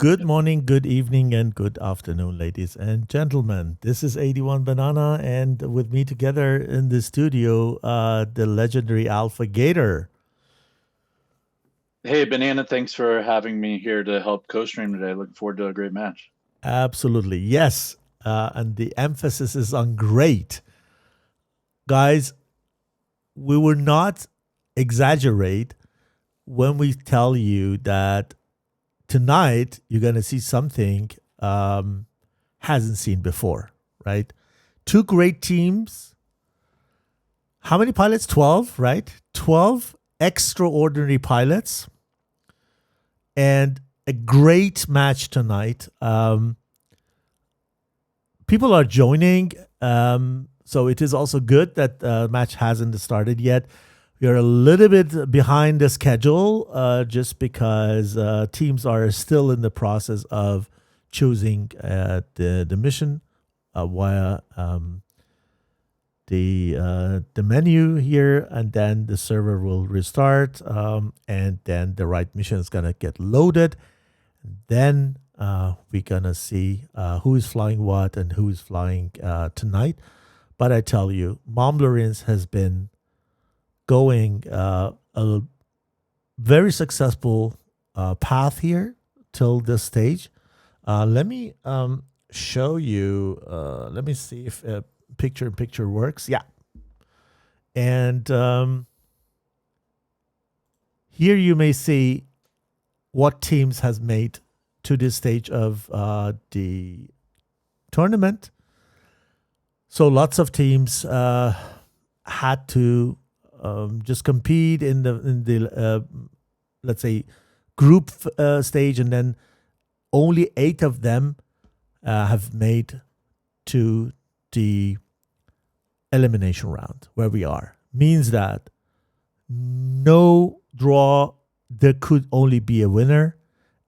Good morning, good evening, and good afternoon, ladies and gentlemen. This is 81 Banana, and with me together in the studio, the legendary Alpha Gator. Hey, Banana, thanks for having me here to help co-stream today. Looking forward to a great match. Absolutely, yes. And the emphasis is on great. Guys, we will not exaggerate when we tell you that tonight you're going to see something hasn't seen before, right? Two great teams. How many pilots? 12, right? 12 extraordinary pilots and a great match tonight. People are joining, so it is also good that the match hasn't started yet. We are a little bit behind the schedule just because teams are still in the process of choosing the mission via the menu here, and then the server will restart, and then the right mission is gonna get loaded. Then we're gonna see who is flying what and who is flying tonight. But I tell you, Mumblerines has been going a very successful path here till this stage. Let me show you. Let me see if picture works. Yeah. And here you may see what teams has made to this stage of the tournament. So lots of teams had to just compete in the let's say group stage, and then only 8 of them have made to the elimination round where we are. Means that no draw, there could only be a winner,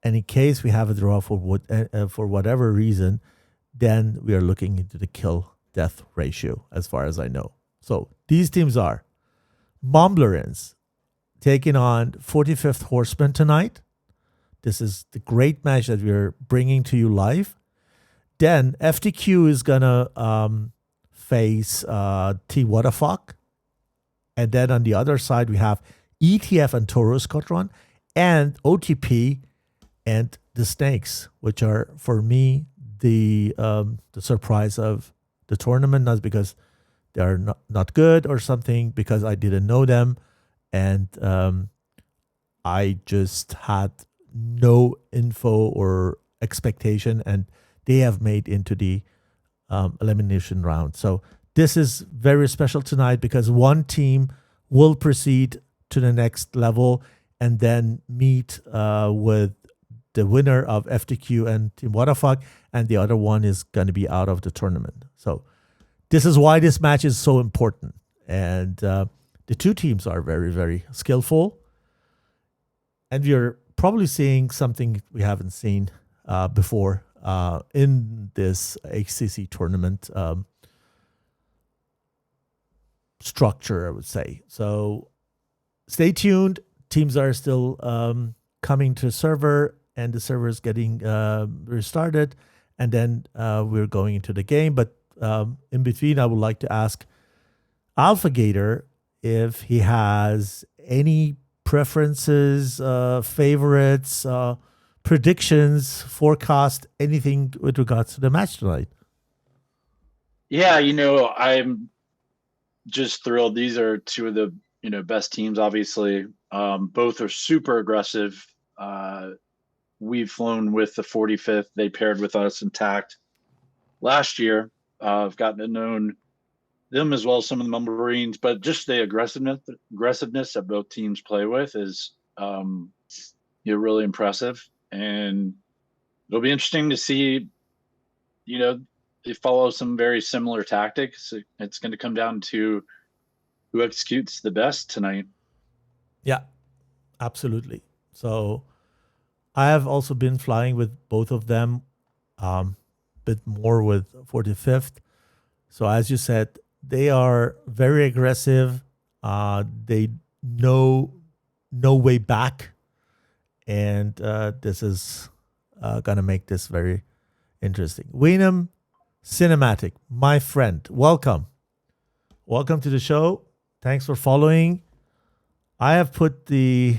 and in case we have a draw for whatever reason, then we are looking into the kill death ratio as far as I know. So these teams are Mumblerines taking on 45th Horsemen tonight. This is the great match that we're bringing to you live. Then FTQ is gonna face T Waterfuck, and then on the other side we have ETF and Toro Squadron, and OTP and the Snakes, which are for me the surprise of the tournament, not because they are not good or something, because I didn't know them, and I just had no info or expectation, and they have made into the elimination round. So this is very special tonight because one team will proceed to the next level and then meet with the winner of FTQ and Team Waterfuck, and the other one is going to be out of the tournament. So this is why this match is so important. And the two teams are very, very skillful. And we're probably seeing something we haven't seen before in this ACC tournament structure, I would say. So stay tuned. Teams are still coming to the server, and the server is getting restarted. And then we're going into the game. But in between, I would like to ask Alpha Gator if he has any preferences, favorites, predictions, forecast, anything with regards to the match tonight. Yeah, I'm just thrilled. These are two of the best teams, obviously. Both are super aggressive. We've flown with the 45th. They paired with us in TACT last year. I've gotten to know them as well as some of the Mumblerines, but just the aggressiveness that both teams play with is really impressive. And it'll be interesting to see, they follow some very similar tactics. It's going to come down to who executes the best tonight. Yeah, absolutely. So I have also been flying with both of them, bit more with 45th. So as you said, they are very aggressive. They know no way back, and this is gonna make this very interesting. Weenam Cinematic, my friend, welcome to the show. Thanks for following. I have put the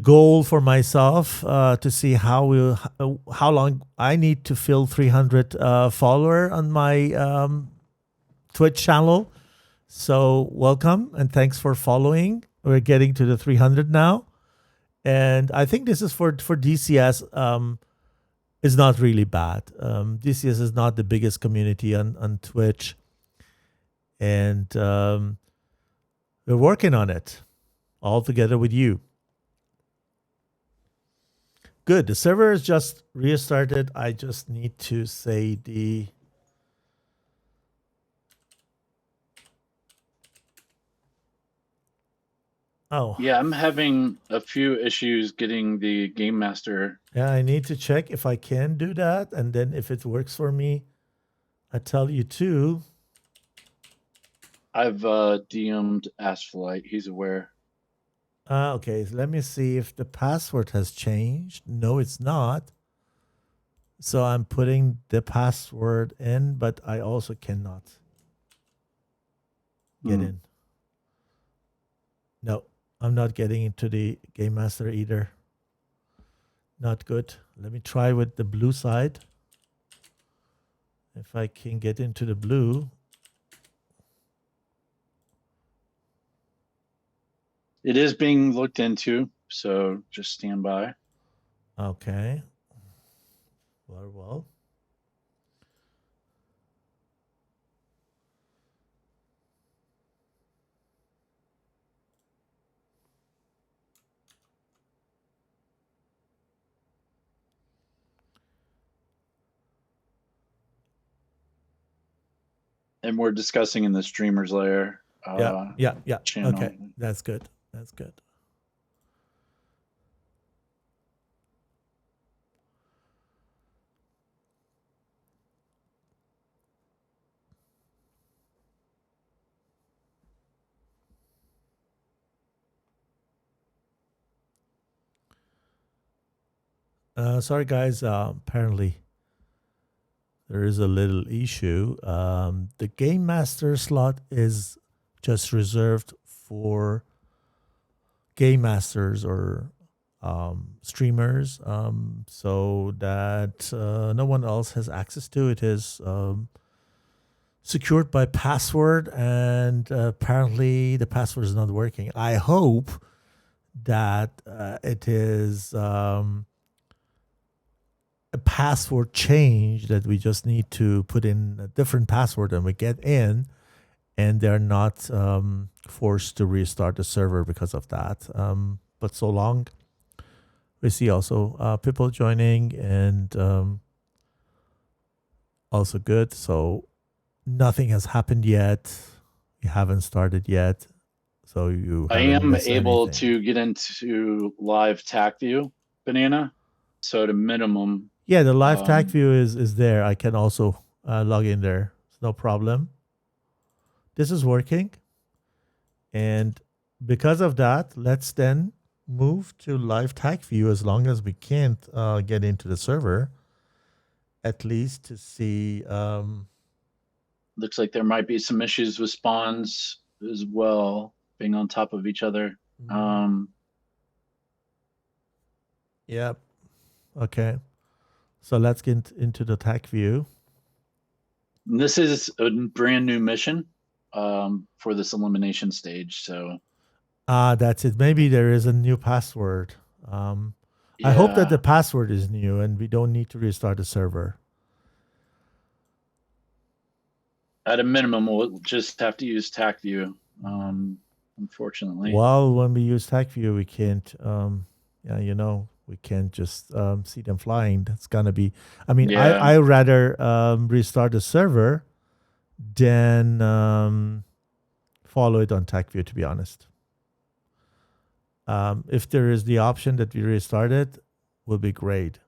goal for myself to see how long I need to fill 300 follower on my Twitch channel. So welcome and thanks for following. We're getting to the 300 now, and I think this is for DCS. Is not really bad. DCS is not the biggest community on Twitch, and we're working on it all together with you. Good. The server is just restarted. I just need to say the Yeah, I'm having a few issues getting the Game Master. Yeah, I need to check if I can do that, and then if it works for me, I tell you too. I've DM'd Asphalt. He's aware. Okay, so let me see if the password has changed. No, it's not. So I'm putting the password in, but I also cannot get in. No, I'm not getting into the Game Master either. Not good. Let me try with the blue side. If I can get into the blue. It is being looked into, so just stand by. Okay. Well. And we're discussing in the streamers layer. Yeah. Channel. Okay, that's good. That's good. Sorry, guys. Apparently, there is a little issue. The Game Master slot is just reserved for Game Masters or streamers, so that no one else has access to it. Is secured by password, and apparently the password is not working. I hope that it is a password change, that we just need to put in a different password and we get in, and they're not forced to restart the server because of that. But so long, we see also people joining, and also good. So nothing has happened yet. You haven't started yet. So I am able to get into live Tacview, Banana. So at a minimum. Yeah, the live Tacview is there. I can also log in there. It's no problem. This is working. And because of that, let's then move to live Tacview, as long as we can't get into the server, at least to see. Looks like there might be some issues with spawns as well, being on top of each other. Yep. Okay. So let's get into the Tacview. This is a brand new mission for this elimination stage. So that's it. Maybe there is a new password. I hope that the password is new and we don't need to restart the server. At a minimum, we'll just have to use Tacview, unfortunately. Well, when we use Tacview, we can't, we can't just see them flying. That's going to be, I rather restart the server than follow it on Tacview, to be honest. If there is the option that we restart it, will be great.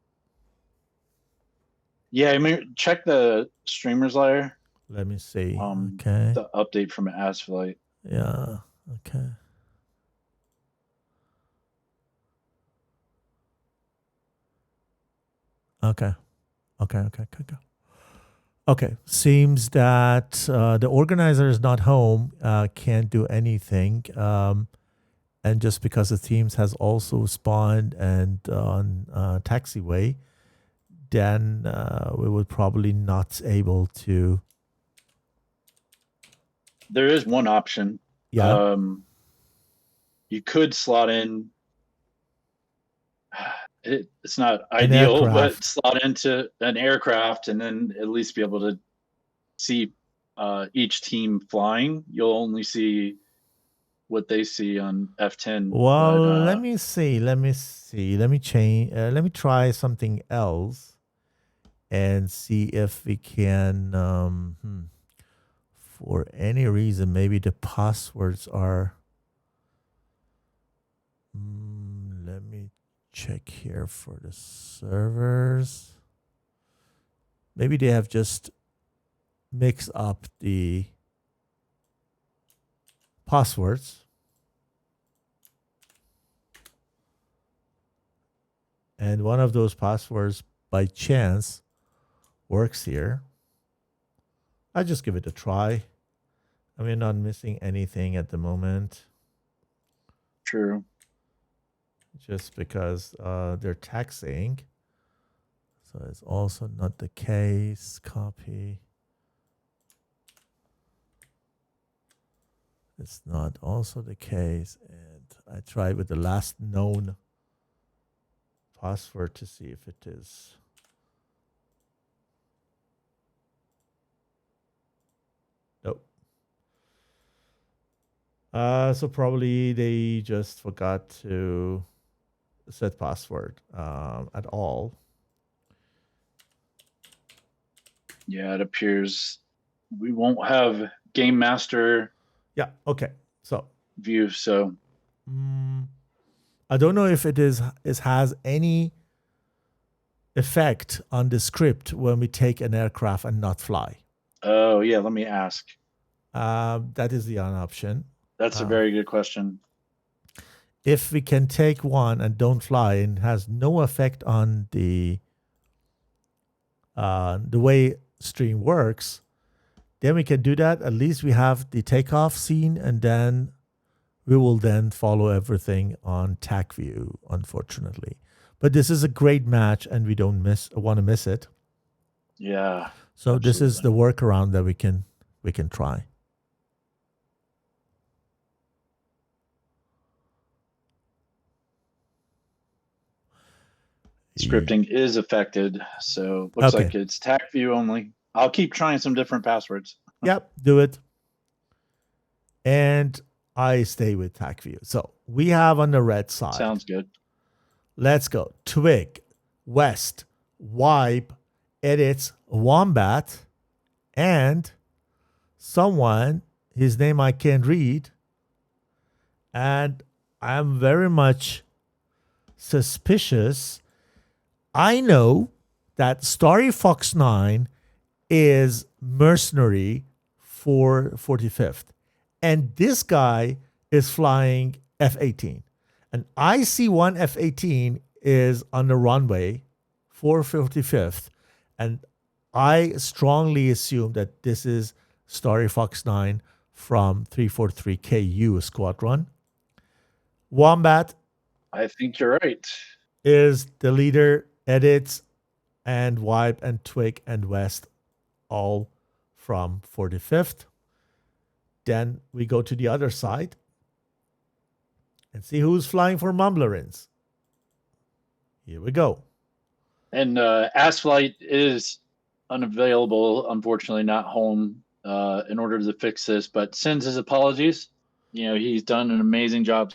Yeah, check the streamers layer. Let me see. Okay. The update from Asphalt. Yeah. Okay. Okay. Okay. Seems that the organizer is not home, can't do anything. And just because the teams has also spawned and on taxiway, then we would probably not able to. There is one option. Yeah. You could slot in. It's not An ideal, aircraft. but slot into an aircraft and then at least be able to see each team flying. You'll only see what they see on F10. Well, but, let me see. Let me change. Let me try something else and see if we can. For any reason, maybe the passwords are. Let me check here for the servers. Maybe they have just mixed up the passwords. And one of those passwords by chance works here. I just give it a try. I mean, not missing anything at the moment. True. Just because they're taxing. So it's also not the case. Copy. It's not also the case. And I tried with the last known password to see if it is. Nope. So probably they just forgot to set password at all. Yeah, it appears we won't have Game Master. Yeah. Okay. So view. So I don't know if it has any effect on the script when we take an aircraft and not fly. Oh yeah, let me ask. That is the on option. That's a very good question. If we can take one and don't fly and has no effect on the way stream works, then we can do that. At least we have the takeoff scene, and then we will then follow everything on Tacview, unfortunately. But this is a great match, and we don't want to miss it. Yeah. So absolutely. This is the workaround that we can try. Scripting is affected, so looks like it's Tacview only. I'll keep trying some different passwords. Yep, do it. And I stay with Tacview. So we have on the red side. Sounds good. Let's go. Twig, West, Wipe, Edits, Wombat, and someone, his name I can't read. And I'm very much suspicious. I know that Starry Fox 9 is mercenary for 45th. And this guy is flying F-18. And I see one F-18 is on the runway for 45th. And I strongly assume that this is Starry Fox 9 from 343KU Squadron. Wombat. I think you're right. Is the leader. Edits and Wipe and Twig and West all from 45th. Then we go to the other side and see who's flying for Mumblerines. Here we go. And Asflight is unavailable, unfortunately not home in order to fix this, but sends his apologies. You know, he's done an amazing job.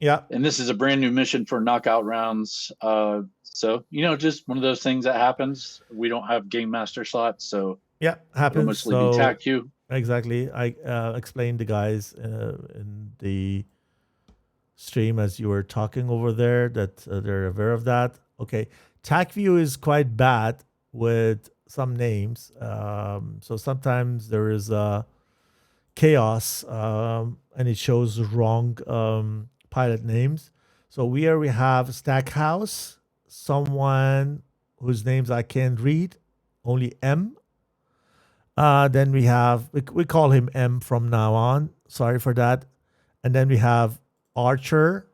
Yeah. And this is a brand new mission for knockout rounds. So, you know, just one of those things that happens. We don't have game master slots, so yeah, happens. Mostly be Tacview. Exactly. I explained the guys in the stream as you were talking over there that they're aware of that. Okay. Tacview is quite bad with some names. So sometimes there is chaos and it shows wrong pilot names. So we have Stackhouse, someone whose names I can't read, only M. Then we have, we call him M from now on. Sorry for that. And then we have Archer.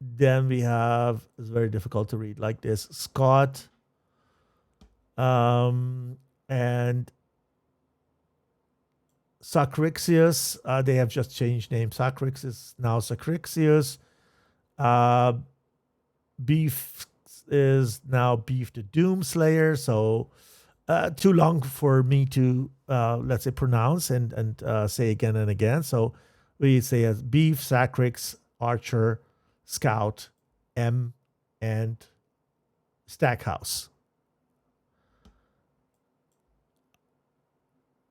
Then we have, it's very difficult to read like this, Scott. And Sacrixius. They have just changed name. Sacrix is now Sacrixius. Beef is now Beef the Doomslayer. So too long for me to, let's say, pronounce and say again and again. So we say as Beef, Sacrix, Archer, Scout, M, and Stackhouse.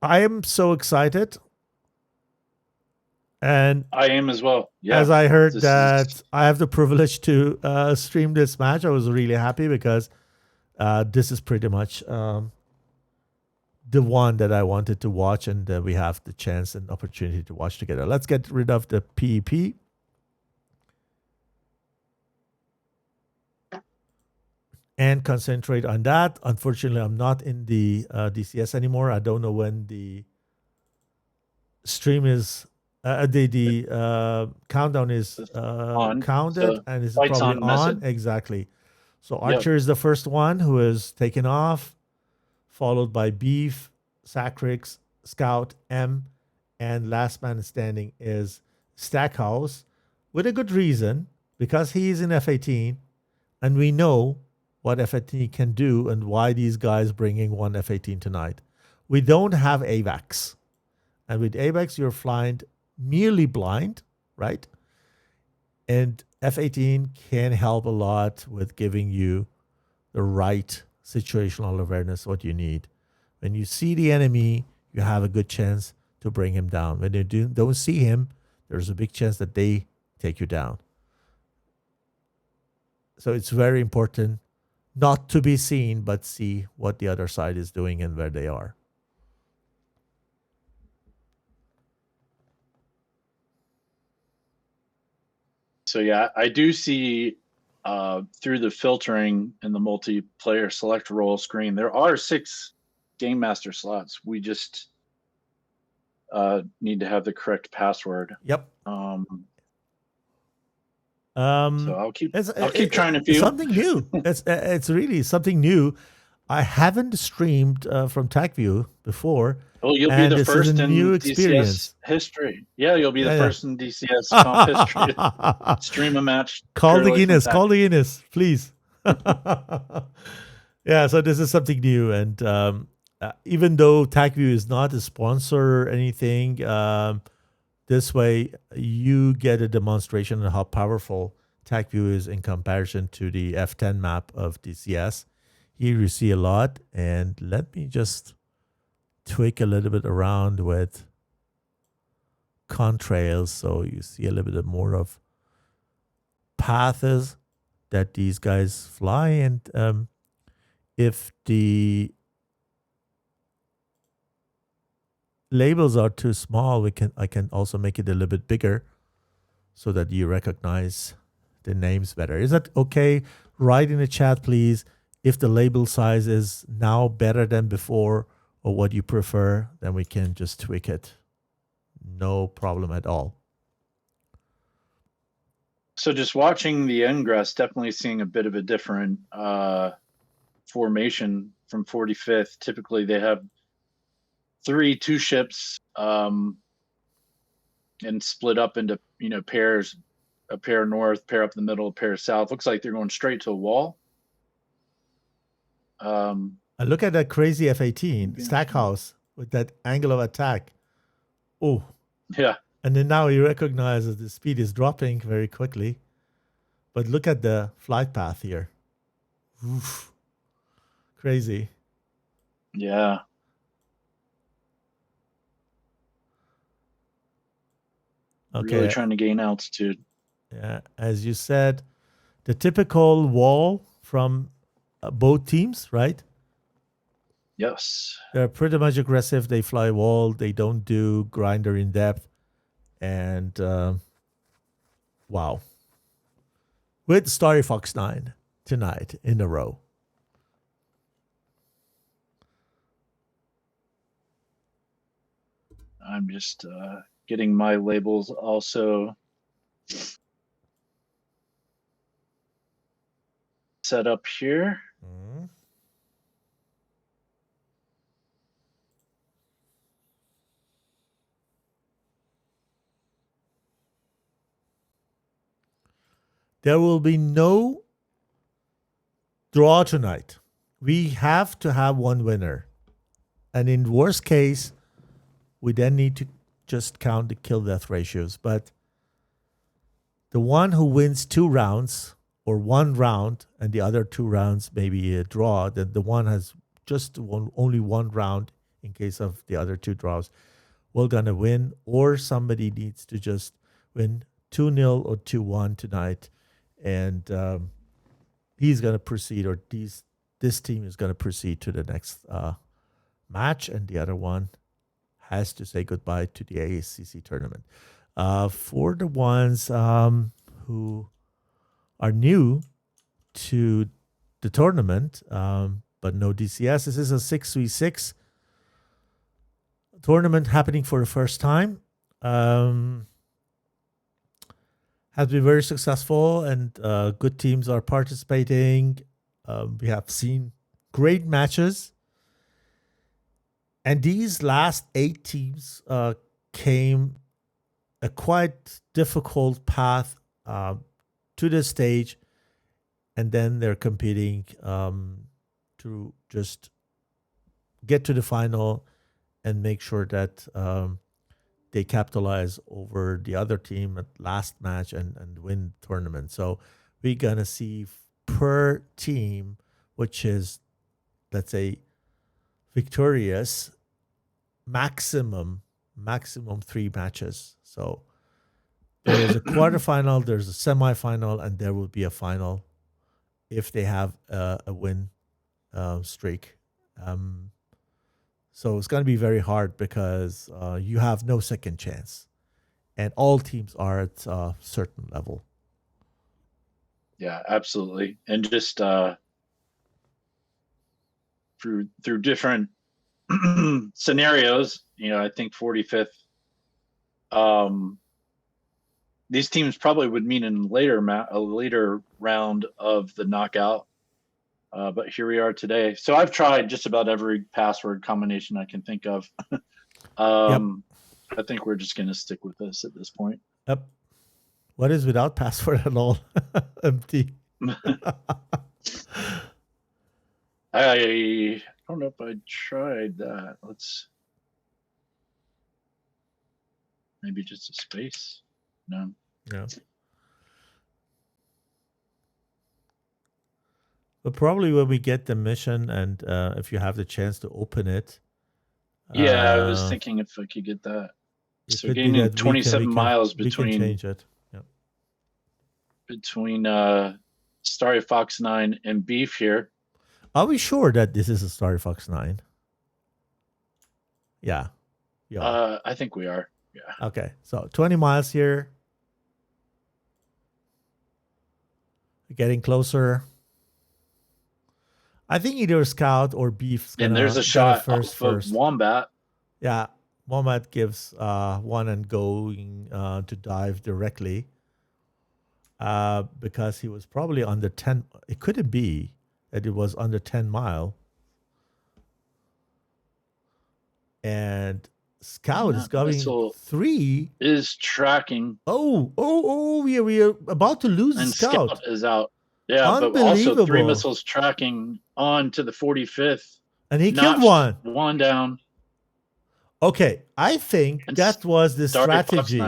I am so excited. And I am as well. Yeah. As I heard that I have the privilege to stream this match, I was really happy because this is pretty much the one that I wanted to watch, and we have the chance and opportunity to watch together. Let's get rid of the PEP. And concentrate on that. Unfortunately, I'm not in the DCS anymore. I don't know when the stream is, the countdown is counted, and it's probably on. Exactly. So Archer is the first one who is taken off, followed by Beef, Sacrix, Scout, M, and last man standing is Stackhouse, with a good reason, because he's in F-18, and we know what F-18 can do and why these guys bringing one F-18 tonight. We don't have AVAX. And with AVAX, you're flying merely blind, right? And F-18 can help a lot with giving you the right situational awareness, what you need. When you see the enemy, you have a good chance to bring him down. When you don't see him, there's a big chance that they take you down. So it's very important not to be seen, but see what the other side is doing and where they are. So yeah, I do see through the filtering in the multiplayer select role screen, there are 6 Game Master slots. We just need to have the correct password. Yep. So I'll keep trying a few. Something new. It's really something new. I haven't streamed from Tacview before. Oh, you'll be the first in new DCS history. Yeah, you'll be the first in DCS comp history to stream a match. Call the Guinness. Call the Guinness, please. Yeah, so this is something new. And even though Tacview is not a sponsor or anything, this way you get a demonstration of how powerful Tacview is in comparison to the F10 map of DCS. Here you see a lot. And let me just tweak a little bit around with contrails so you see a little bit more of paths that these guys fly. And if the labels are too small, I can also make it a little bit bigger so that you recognize the names better. Is that okay? Write in the chat, please, if the label size is now better than before, or what you prefer. Then we can just tweak it. No problem at all. So just watching the Ingress, definitely seeing a bit of a different formation from 45th. Typically they have 2 ships and split up into pairs, a pair north, pair up the middle, a pair south. Looks like they're going straight to a wall. Look at that crazy F-18 Stackhouse with that angle of attack. Oh, yeah. And then now you recognize that the speed is dropping very quickly. But look at the flight path here. Oof. Crazy. Yeah. Okay. Really trying to gain altitude. Yeah, as you said, the typical wall from both teams, right? Yes. They're pretty much aggressive. They fly wall. They don't do grinder in depth. And wow. with Starry Fox 9 tonight in a row. I'm just getting my labels also set up here. Mm-hmm. There will be no draw tonight. We have to have one winner. And in worst case, we then need to just count the kill-death ratios. But the one who wins 2 rounds or 1 round and the other 2 rounds maybe a draw, then the one has just only 1 round in case of the other 2 draws, will going to win. Or somebody needs to just win 2-0 or 2-1 tonight. And he's going to proceed, or this team is going to proceed to the next match, and the other one has to say goodbye to the ACC tournament. For the ones who are new to the tournament, but no DCS, this is a 6v6 tournament happening for the first time. Has been very successful, and good teams are participating. We have seen great matches. And these last 8 teams came a quite difficult path to the stage, and then they're competing to just get to the final and make sure that they capitalize over the other team at last match and win the tournament. So we're going to see per team, which is, let's say, victorious, maximum 3 matches. So there is a quarterfinal, there's a semifinal, and there will be a final if they have a win streak. So it's going to be very hard because you have no second chance. And all teams are at a certain level. Yeah, absolutely. And just through different scenarios, I think 45th, these teams probably would meet in a later round of the knockout. But here we are today. So I've tried just about every password combination I can think of. Yep. I think we're just going to stick with this at this point. Yep. What is without password at all? Empty. I don't know if I tried that. Maybe just a space. No. But probably when we get the mission, and if you have the chance to open it. Yeah, I was thinking if I could get that. So gaining 27 miles between. We can change it. Yeah. Between Starry Fox 9 and Beef here. Are we sure that this is a Starry Fox 9? Yeah. I think we are. Yeah. Okay. So 20 miles here. Getting closer. I think either Scout or Beef. And there's a shot first. Wombat. Yeah. Wombat gives one and going to dive directly. Because he was probably under 10. It couldn't be that it was under 10 mile. And Scout is going 3. Is tracking. Oh, we are about to lose and Scout. Scout is out. Yeah, but also 3 missiles tracking on to the 45th. And he killed one. One down. Okay, I think that was the strategy.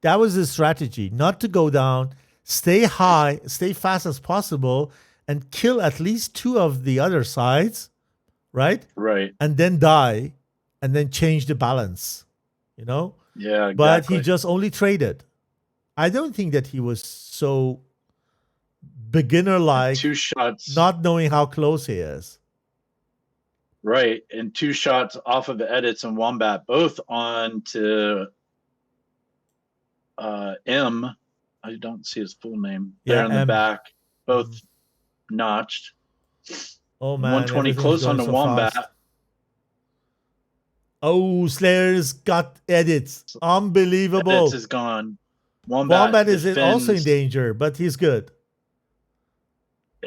That was the strategy, not to go down, stay high, stay fast as possible, and kill at least 2 of the other sides, right? Right. And then die, and then change the balance, Yeah, exactly. But he just only traded. I don't think that he was so beginner-like, 2 shots, not knowing how close he is. Right, and 2 shots off of the edits and Wombat, both on to M. I don't see his full name. There in the M. back, both notched. Oh man, 120 everything's close on going the so Wombat. fast. Oh, Slayer's got edits. Unbelievable. Edits is gone. Wombat is also in defends, danger, but he's good.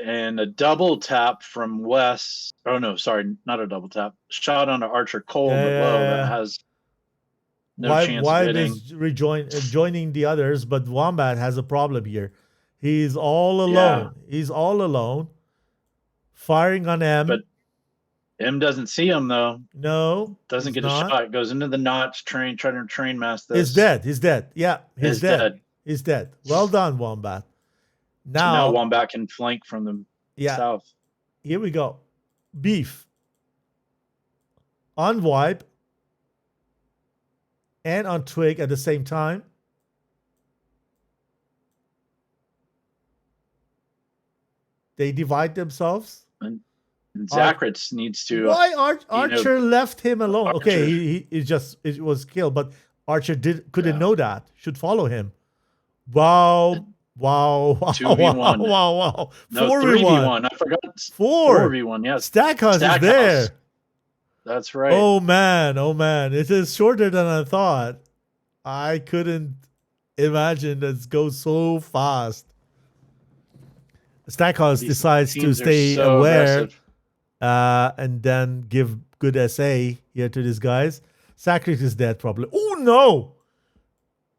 and a double tap from Wes. Oh no, sorry, not a double tap. Shot on an Archer cold but low that has no chance of hitting. Is joining the others, but Wombat has a problem here. He's all alone. Yeah. He's all alone. Firing on M. But M doesn't see him though. No. Doesn't get a shot. Goes into the notch, trying to train mass this. He's dead. He's dead. Yeah, he's dead. He's dead. Well done, Wombat. Now Wombat can flank from the south. Here we go. Beef. On Vibe. And on Twig at the same time. They divide themselves. And Zakritz needs to. Why Archer left him alone? Archer. Okay, it was killed, but Archer couldn't know that. Should follow him. Wow. 2v1. Wow. No, 3v1. I forgot. 4v1, yes. Stackhouse is there. That's right. Oh man. It is shorter than I thought. I couldn't imagine that goes so fast. Stackhouse decides to stay aware and then give good SA here to these guys. Zakritz is dead probably. Oh no!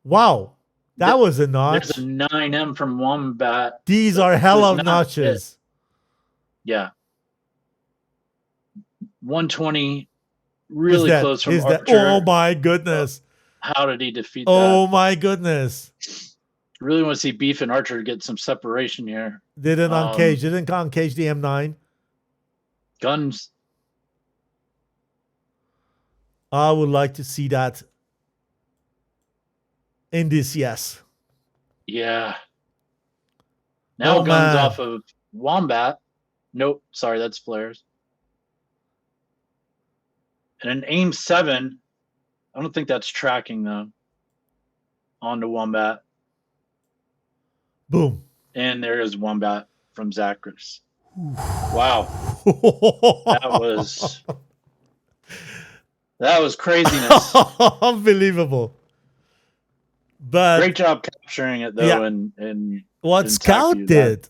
Wow. That was a notch. There's a 9M from Wombat. These are hell of notches. Yeah. 120, really close from Archer. Oh my goodness. How did he defeat that? Oh my goodness. Really want to see Beef and Archer get some separation here. Didn't uncage the M9. Guns. I would like to see that in this, yes. Yeah. Now guns off of Wombat. Nope, sorry, that's flares. And an aim 7. I don't think that's tracking though. On to Wombat. Boom. And there is Wombat from Zakritz. Wow. That was craziness. Unbelievable. But great job capturing it though. Yeah. And what in Scout Tacview, did,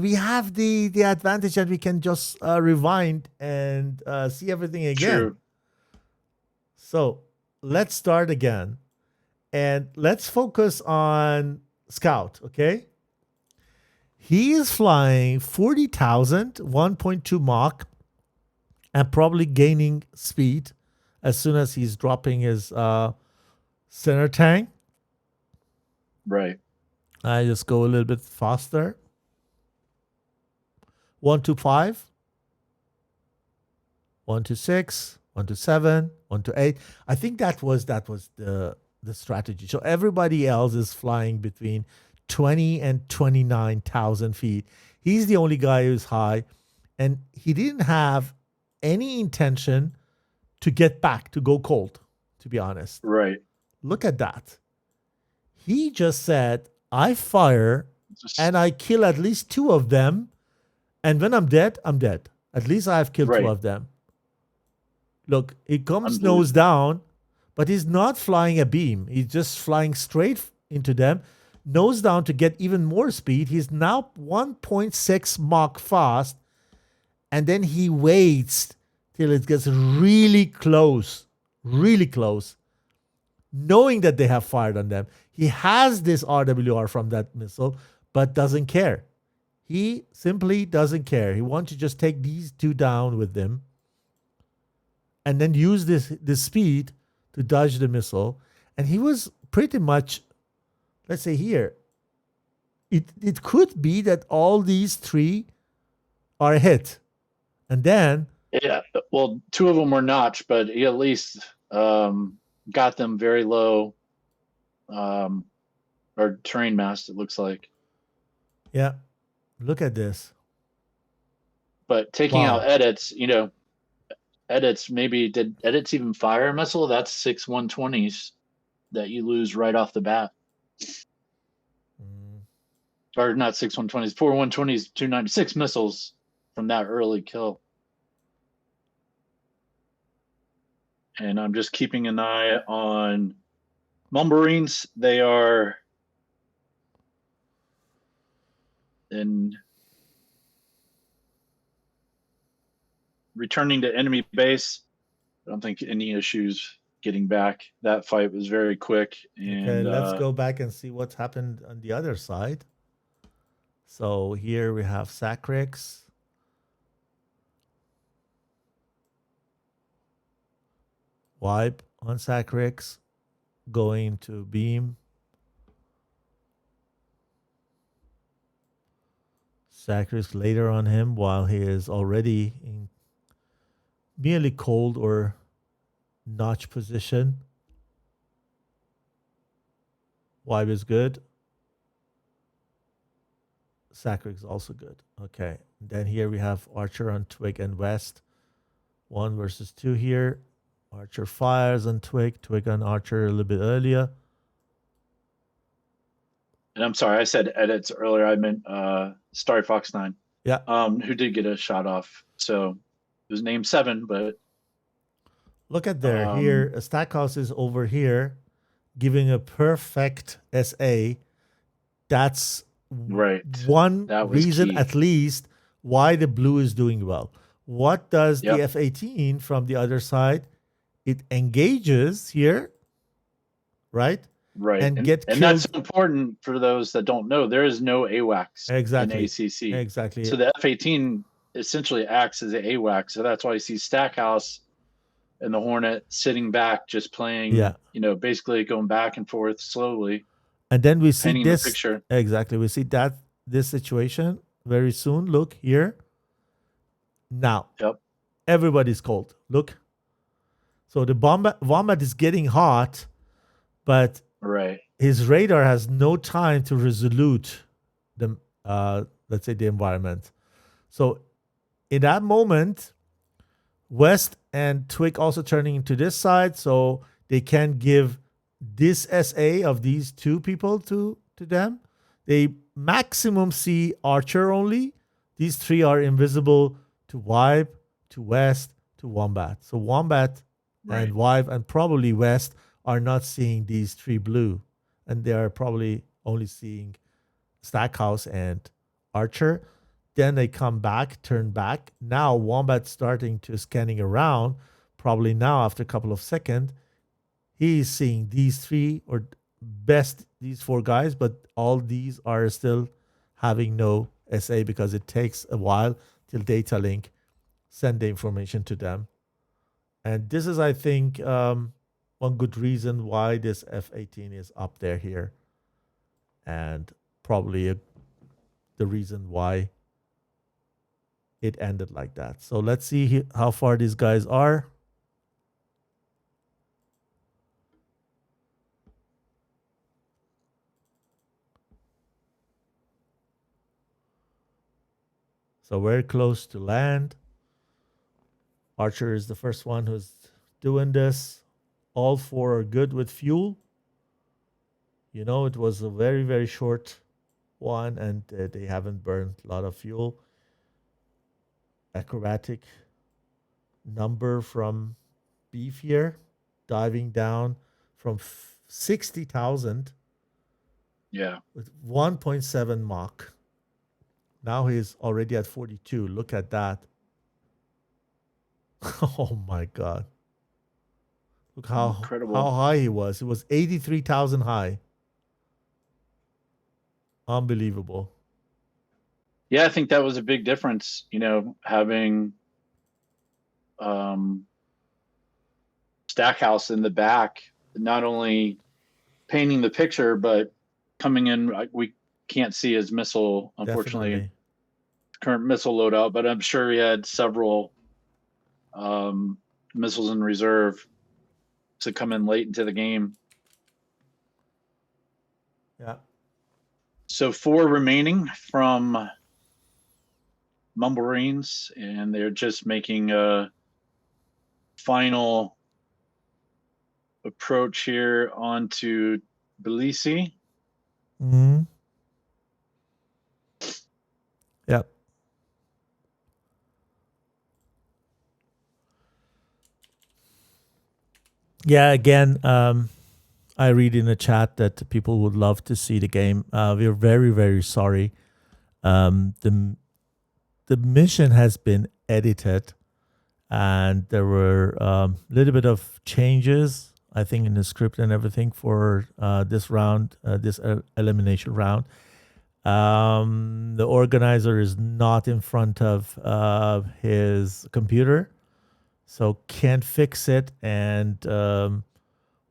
we have the advantage that we can just rewind and see everything again. True. So let's start again, and let's focus on Scout. Okay, he is flying 40,000, 1.2 Mach, and probably gaining speed as soon as he's dropping his center tank. Right. I just go a little bit faster. 125, 126, 127, 128. I think that was the strategy. So everybody else is flying between 20 and 29,000 feet. He's the only guy who's high, and he didn't have any intention to get back, to go cold, to be honest. Right. Look at that. He just said, I fire and I kill at least 2 of them. And when I'm dead, I'm dead. At least I've killed 2 of them. Look, he comes nose down, but he's not flying a beam. He's just flying straight into them, nose down to get even more speed. He's now 1.6 Mach fast. And then he waits till it gets really close, knowing that they have fired on them. He has this RWR from that missile, but doesn't care. He simply doesn't care. He wants to just take these 2 down with them and then use this speed to dodge the missile. And he was pretty much, let's say here, it could be that all these 3 are a hit. And then... Yeah, well, 2 of them were notched, but he at least got them very low or terrain mass, it looks like. Yeah, look at this. But taking out edits, edits, maybe did edits even fire a missile? That's 6 120s that you lose right off the bat. or not 6 120s, 4 120s, 296 missiles from that early kill. And I'm just keeping an eye on Mumblerines. They are in returning to enemy base. I don't think any issues getting back. That fight was very quick. And Okay, let's go back and see what's happened on the other side. So here we have Sacrix. Wipe on Sacrix, going to beam. Sacrix later on him while he is already in merely cold or notch position. Wipe is good. Sacrix is also good. Okay. And then here we have Archer on Twig and West. 1 versus 2 here. Archer fires on Twig. Twig on Archer a little bit earlier. And I'm sorry, I said edits earlier. I meant Starry Fox 9. Yeah. Who did get a shot off. So it was named 7, but look at there. Here, Stackhouse is over here giving a perfect SA. That's right. one That was reason key. at least why the blue is doing well. What does Yep. the F-18 from the other side? It engages here, right? Right. And get and that's killed. important for those that don't know. There is no AWACS Exactly. in ACC. Exactly. So the F-18 essentially acts as an AWACS. So that's why you see Stackhouse and the Hornet sitting back, just playing, Yeah. basically going back and forth slowly. And then we see painting the this picture. exactly. We see that this situation very soon. Look here. Now, Yep. everybody's cold. Look. So the Wombat is getting hot, but Right. his radar has no time to resolute the let's say the environment. So in that moment, West and Twig also turning into this side, so they can give this SA of these two people to them. They maximum see Archer only. These 3 are invisible to Wipe, to West, to Wombat. So Wombat Right. and Wipe and probably West are not seeing these 3 blue. And they are probably only seeing Stackhouse and Archer. Then they come back, turn back. Now Wombat's starting to scanning around. Probably now after a couple of seconds, he's seeing these 3 or best these 4 guys, but all these are still having no SA because it takes a while till data link send the information to them. And this is, I think, one good reason why this F-18 is up there here. And probably the reason why it ended like that. So let's see how far these guys are. So very close to land. Archer is the first one who's doing this. All 4 are good with fuel. It was a very, very short one, and they haven't burned a lot of fuel. Acrobatic number from Beef here, diving down from 60,000 Yeah. with 1.7 Mach. Now he's already at 42. Look at that. Oh my God. Look how Incredible. how high he was. It was 83,000 high. Unbelievable. Yeah, I think that was a big difference, having Stackhouse in the back, not only painting the picture, but coming in. We can't see his missile, unfortunately, Definitely. current missile loadout, but I'm sure he had several missiles in reserve to come in late into the game. Yeah. So 4 remaining from Mumblerines, and they're just making a final approach here onto Tbilisi. Mm-hmm. Yeah. Yeah, again, I read in the chat that people would love to see the game. We're very, very sorry. The mission has been edited, and there were a little bit of changes, I think, in the script and everything for this round, this elimination round. The organizer is not in front of his computer, so can't fix it. And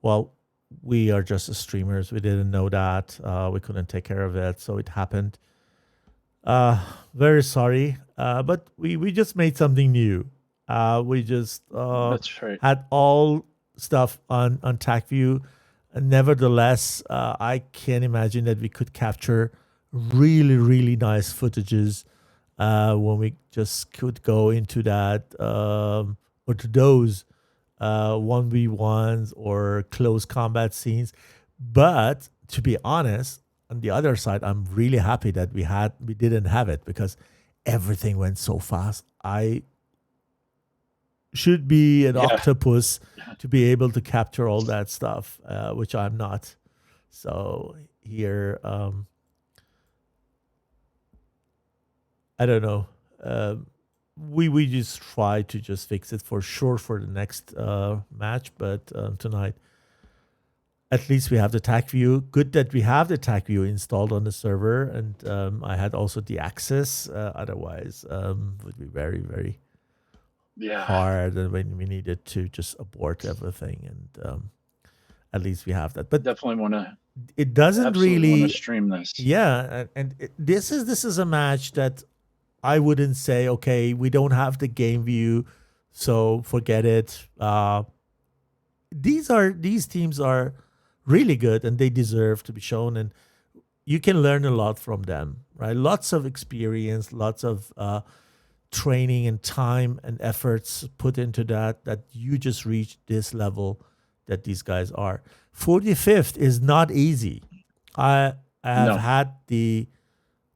well, we are just streamers. We didn't know that. We couldn't take care of it, so it happened. Very sorry, but we just made something new. We just That's right. had all stuff on Tacview. Nevertheless, I can't imagine that we could capture really, really nice footages when we just could go into that or to those 1v1s or close combat scenes. But to be honest, on the other side, I'm really happy that we didn't have it, because everything went so fast. I should be an octopus to be able to capture all that stuff, which I'm not. So here, I don't know. We just try to just fix it for sure for the next match, but tonight, at least we have the Tacview. Good that we have the Tacview installed on the server, and I had also the access. Otherwise, would be very, very hard, and when we needed to just abort everything, and at least we have that. But definitely want to. It doesn't really stream this. Yeah, and this is a match that I wouldn't say, okay, we don't have the game view, so forget it. These teams are really good, and they deserve to be shown, and you can learn a lot from them, right? Lots of experience, lots of training and time and efforts put into that you just reach this level that these guys are. 45th is not easy. I have had the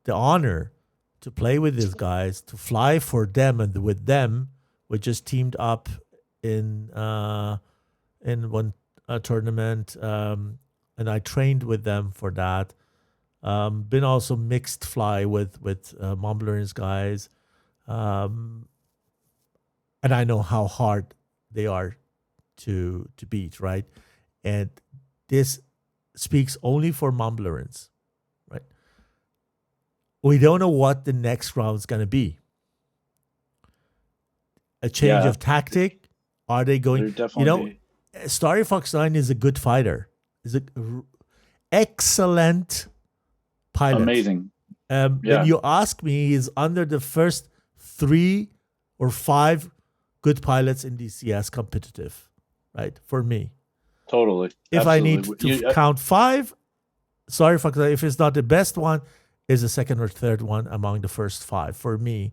honor to play with these guys, to fly for them, and with them, we just teamed up in one tournament, and I trained with them for that. Been also mixed fly with Mumblerines guys, and I know how hard they are to beat, right? And this speaks only for Mumblerines, right? We don't know what the next round is going to be. A change of tactic? Are they going? Starry Fox 9 is a good fighter. Is an excellent pilot. Amazing. When you ask me, he's under the first 3 or 5 good pilots in DCS competitive, right? For me. Totally. If I need to count 5, Starry Fox 9, if it's not the best one, is the second or third one among the first 5 for me.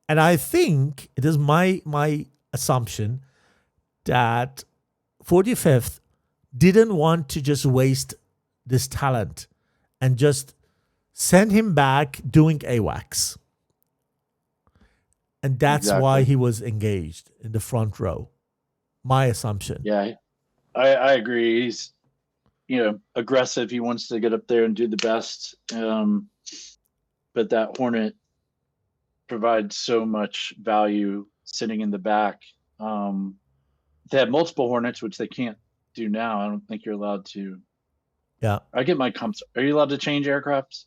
And I think it is my assumption that 45th didn't want to just waste this talent and just send him back doing AWACS. And that's why he was engaged in the front row. My assumption. Yeah, I agree. He's, aggressive. He wants to get up there and do the best. But that Hornet provides so much value sitting in the back. They have multiple Hornets, which they can't do now. I don't think you're allowed to. Yeah. I get my comps. Are you allowed to change aircrafts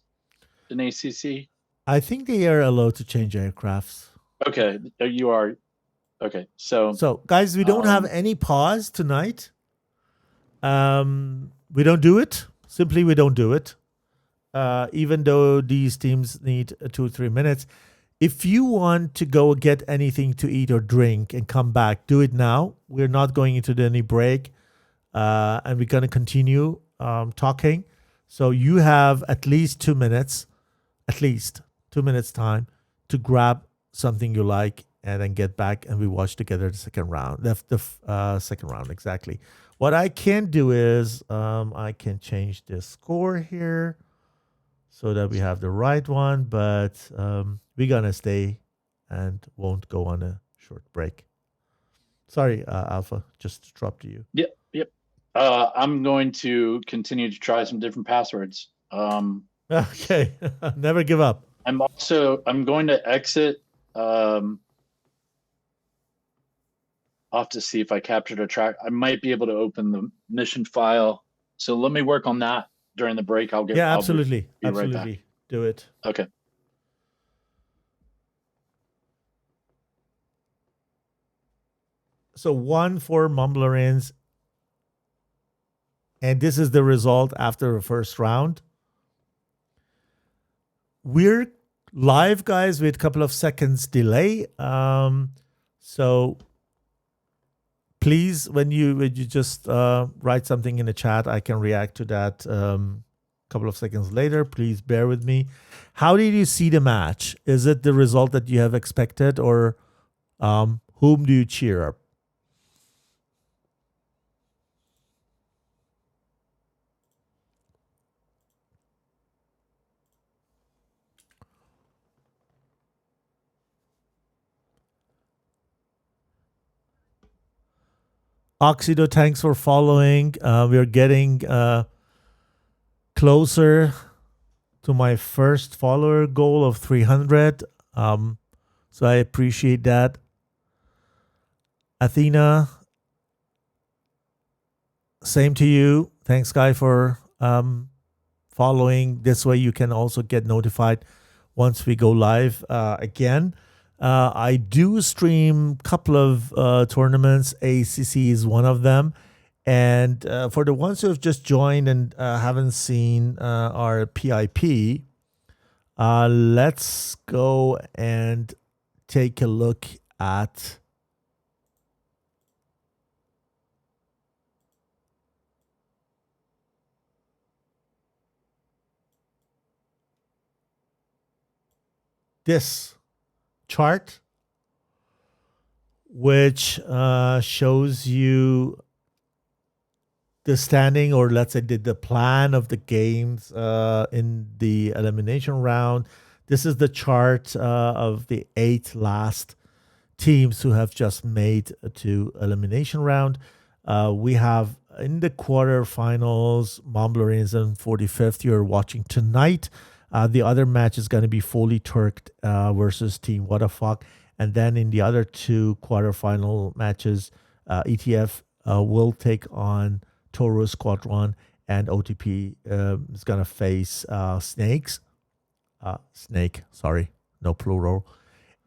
in ACC? I think they are allowed to change aircrafts. Okay. You are. Okay. So guys, we don't have any pause tonight. We don't do it. Simply, we don't do it. Even though these teams need 2 or 3 minutes. If you want to go get anything to eat or drink and come back, do it now. We're not going into any break. And we're going to continue talking. So you have at least 2 minutes, time to grab something you like and then get back, and we watch together the second round. The second round, exactly. What I can do is I can change the score here. so that we have the right one, but we're going to stay and won't go on a short break. Sorry, Alpha, just dropped to you. Yep. I'm going to continue to try some different passwords. Okay, never give up. I'm going to exit. I'll have to see if I captured a track. I might be able to open the mission file. So let me work on that during the break. Absolutely. I'll be right back. Do it. Okay. So 1 for Mumblerines. And this is the result after the first round. We're live, guys, with a couple of seconds delay. So please, when you just write something in the chat, I can react to that a couple of seconds later. Please bear with me. How did you see the match? Is it the result that you have expected, or whom do you cheer up? Oxido, thanks for following. We're getting closer to my first follower goal of 300. So I appreciate that. Athena, same to you. Thanks, Guy, for following. This way you can also get notified once we go live again. I do stream a couple of tournaments. ACC is one of them. And for the ones who have just joined and haven't seen our PIP, let's go and take a look at this chart, which shows you the standing, or let's say the plan of the games in the elimination round. This is the chart of the 8 last teams who have just made to elimination round. We have in the quarterfinals, Mumblerines and 45th you're watching tonight. The other match is going to be Foley Turk versus Team What the Fuck. And then in the other 2 quarterfinal matches, ETF will take on Taurus Squadron, and OTP is going to face Snake, sorry, no plural.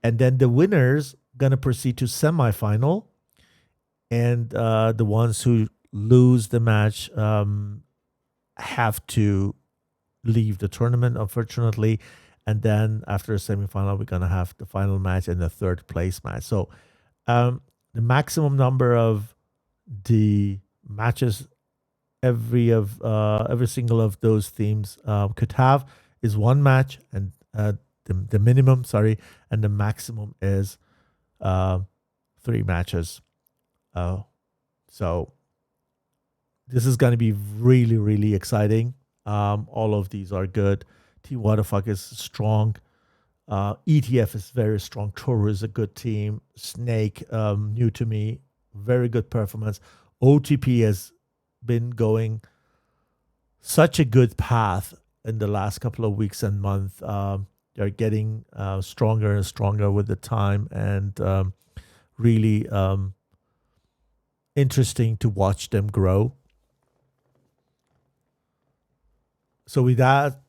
And then the winners going to proceed to semifinal. And the ones who lose the match have to leave the tournament, unfortunately. And then after the semifinal, we're going to have the final match and the third place match. So the maximum number of the matches every single of those teams could have is 1 match, and the minimum, and the maximum is 3 matches. So this is going to be really, really exciting. All of these are good. Team What the Fuck is strong. ETF is very strong. Toro is a good team. Snake, new to me, very good performance. OTP has been going such a good path in the last couple of weeks and months. They're getting stronger and stronger with the time, and really interesting to watch them grow. So with that,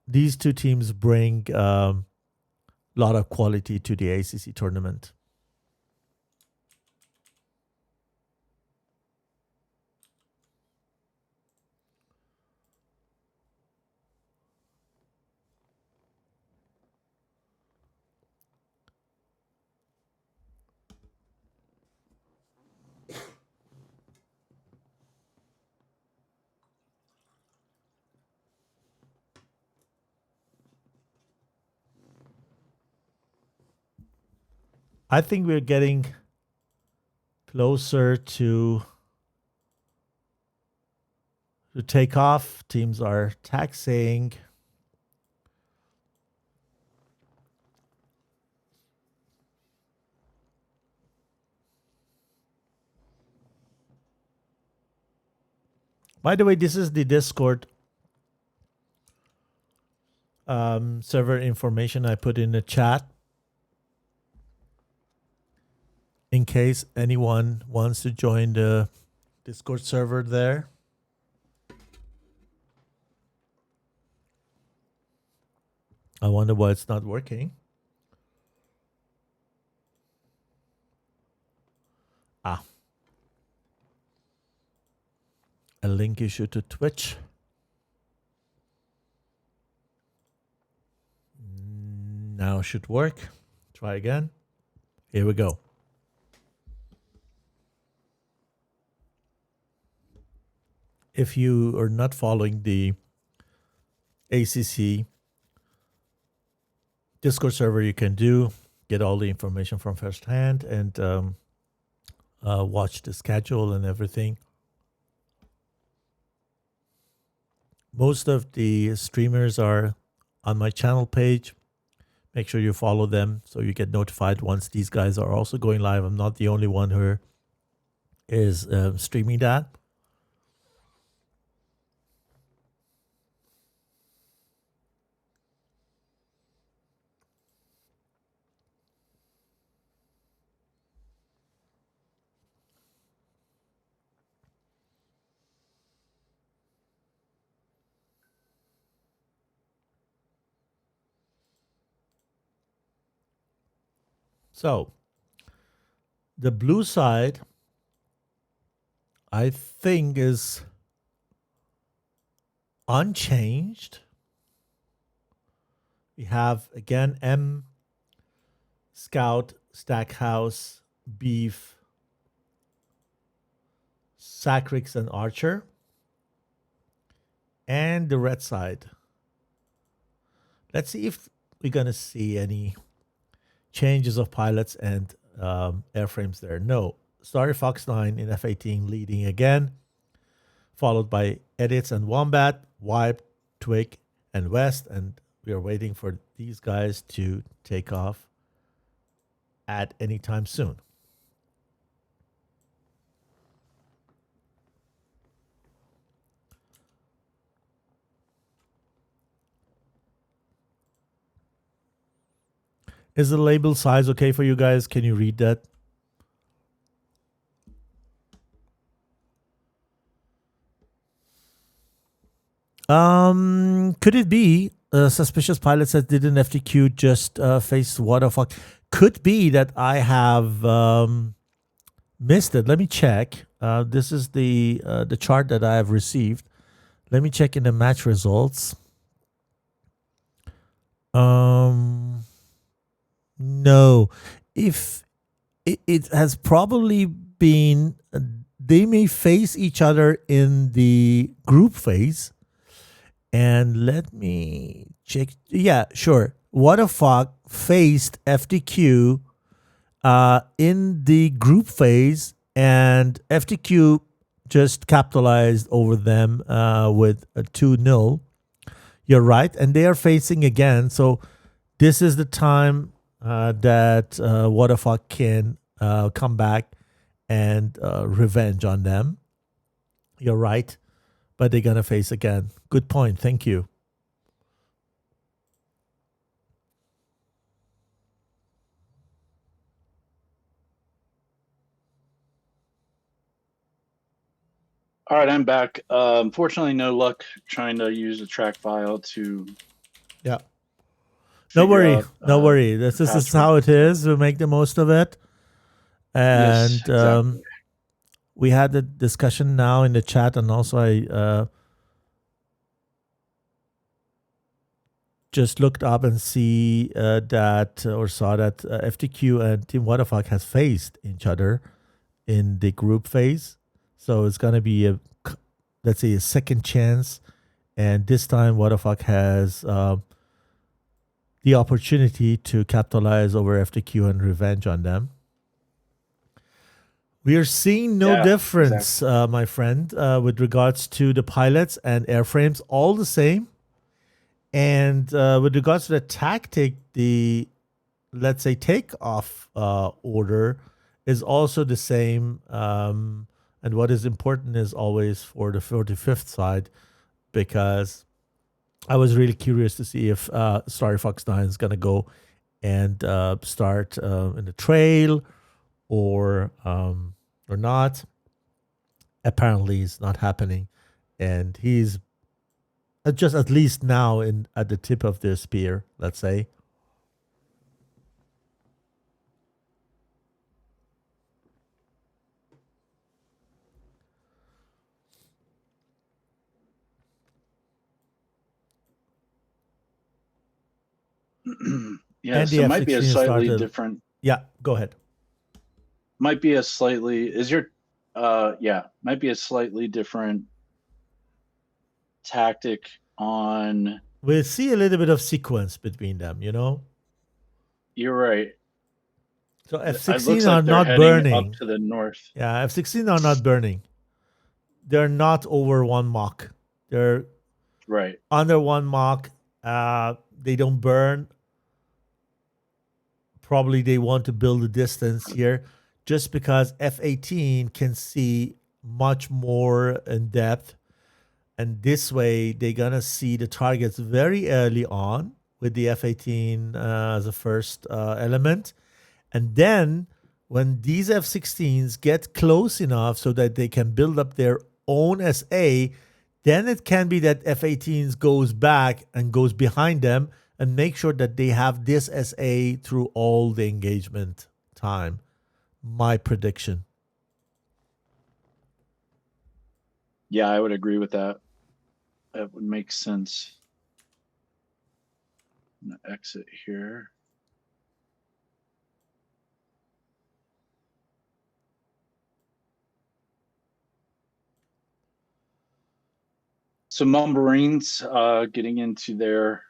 these 2 teams bring a lot of quality to the ACC tournament. I think we're getting closer to take off. Teams are taxiing. By the way, this is the Discord server information I put in the chat in case anyone wants to join the Discord server there. I wonder why it's not working. A link issue to Twitch. Now should work. Try again. Here we go. If you are not following the ACC Discord server, you can get all the information from first hand and watch the schedule and everything. Most of the streamers are on my channel page. Make sure you follow them so you get notified once these guys are also going live. I'm not the only one who is streaming that. So, the blue side, I think, is unchanged. We have, again, M, Scout, Stackhouse, Beef, Sacrix, and Archer. And the red side. Let's see if we're going to see any changes of pilots and airframes there. No. Starry Fox 9 in F-18 leading again, followed by Edits and Wombat, Wipe, Twig, and West. And we are waiting for these guys to take off at any time soon. Is the label size okay for you guys? Can you read that? Could it be suspicious pilots that did an FTQ just face what the fuck? Could be that I have missed it. Let me check. This is the chart that I have received. Let me check in the match results. No, if it has probably been, they may face each other in the group phase. And let me check. Yeah, sure. What the fuck faced FTQ in the group phase, and FTQ just capitalized over them with a 2-0. You're right. And they are facing again. So this is the time that what the fuck can come back and revenge on them. You're right. But they're going to face again. Good point. Thank you. All right, I'm back. Unfortunately, no luck trying to use the track file to. Yeah. No worry. Out, no worry. This is how it is. We'll make the most of it. And yes, exactly. We had the discussion now in the chat, and also I just looked up and saw that FTQ and Team What the Fuck has faced each other in the group phase. So it's going to be let's say a second chance, and this time What the Fuck has the opportunity to capitalize over FTQ and revenge on them. We are seeing no difference, exactly. My friend, with regards to the pilots and airframes, all the same. And with regards to the tactic, the, let's say, takeoff order is also the same. And what is important is always for the 45th side, because I was really curious to see if Star Fox 9 is going to go and start in the trail or not. Apparently, it's not happening, and he's just at least now at the tip of their spear, let's say. Yeah, so it might be a slightly different. Yeah, go ahead. Might be a slightly might be a slightly different tactic on. We'll see a little bit of sequence between them, you know. You're right. So F-16 are not burning up to the north. Yeah, F-16 are not burning. They're not over 1 Mach. They're right under 1 Mach. They don't burn. Probably they want to build a distance here, just because F-18 can see much more in depth. And this way, they're going to see the targets very early on with the F-18 as a first element. And then when these F-16s get close enough so that they can build up their own SA, then it can be that F-18s goes back and goes behind them and make sure that they have this SA through all the engagement time. My prediction. Yeah, I would agree with that. That would make sense. I'm going to exit here. So Mumblerines getting into their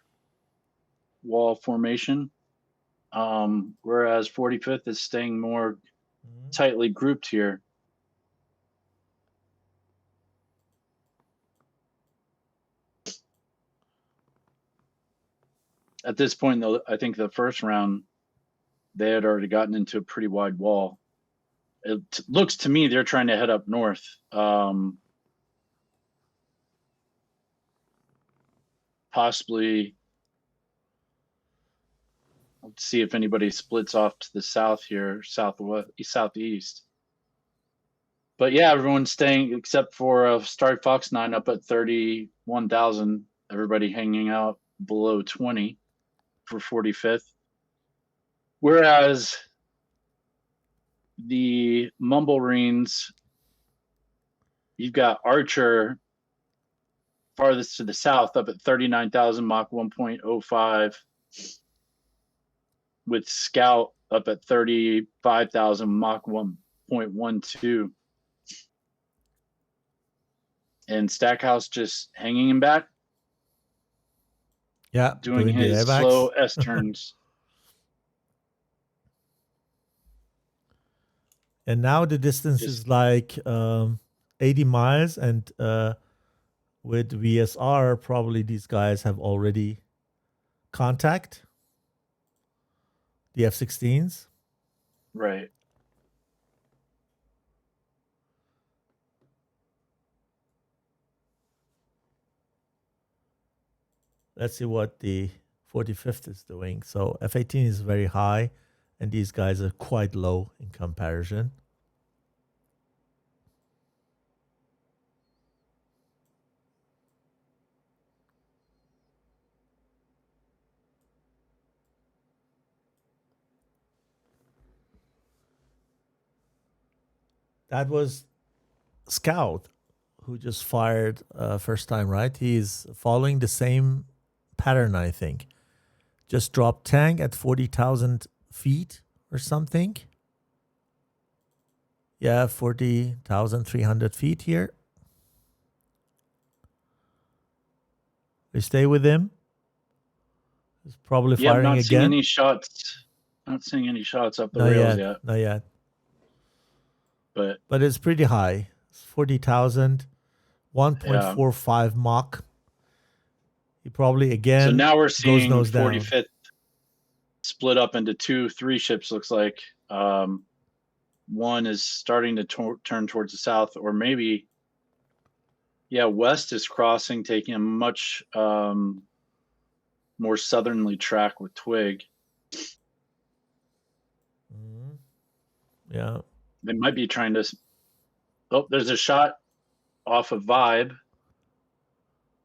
wall formation, whereas 45th is staying more tightly grouped here. At this point, though, I think the first round, they had already gotten into a pretty wide wall. It looks to me they're trying to head up north. Possibly, let's see if anybody splits off to the south here, southeast. But yeah, everyone's staying except for Star Fox 9 up at 31,000. Everybody hanging out below 20 for 45th. Whereas the Mumblerines, you've got Archer farthest to the south up at 39,000 Mach 1.05, with Scout up at 35,000 Mach 1.12. And Stackhouse just hanging him back. Yeah, doing his slow S turns. And now the distance is like 80 miles, and with VSR, probably these guys have already contact the F-16s. Right. Let's see what the 45th is doing. So F-18 is very high, and these guys are quite low in comparison. That was Scout who just fired first time, right? He's following the same pattern, I think. Just dropped tank at 40,000 feet or something. Yeah, 40,300 feet here. We stay with him. He's probably firing again. I'm not seeing any shots. Not seeing any shots up the rails yet. Not yet. But it's pretty high. It's 40,000, 1.45 Mach. He probably again. So now we're seeing 45th split up into 2-3 ships. Looks like one is starting to turn towards the south, or maybe, yeah, west is crossing, taking a much more southerly track with Twig. Yeah. They might be trying to. Oh, there's a shot off of Vibe.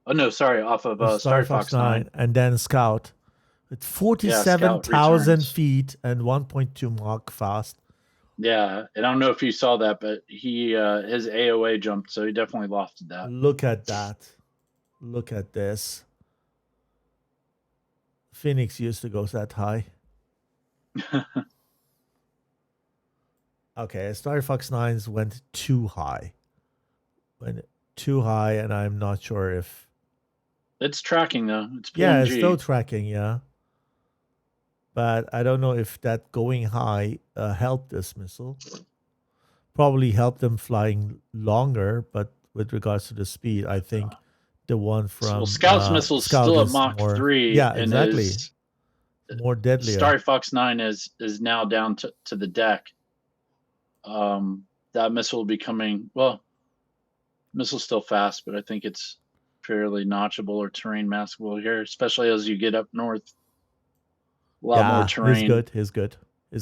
Oh no, sorry, off of Star Fox 9, and then Scout. It's 47,000 feet and 1.2 Mach fast. Yeah, and I don't know if you saw that, but he his AOA jumped, so he definitely lofted that. Look at that. Look at this. Phoenix used to go that high. Okay, Star Fox 9s went too high. Went too high, and I'm not sure if... It's tracking, though. It's PNG. Yeah, it's still tracking, yeah. But I don't know if that going high helped this missile. Probably helped them flying longer, but with regards to the speed, I think the one from... Well, Scout's missile is still at Mach 3. Yeah, exactly. More deadly. Star Fox 9 is now down to the deck. That missile will be coming... Well, missile's still fast, but I think it's fairly notchable or terrain maskable here, especially as you get up north. A lot more terrain. He's good. I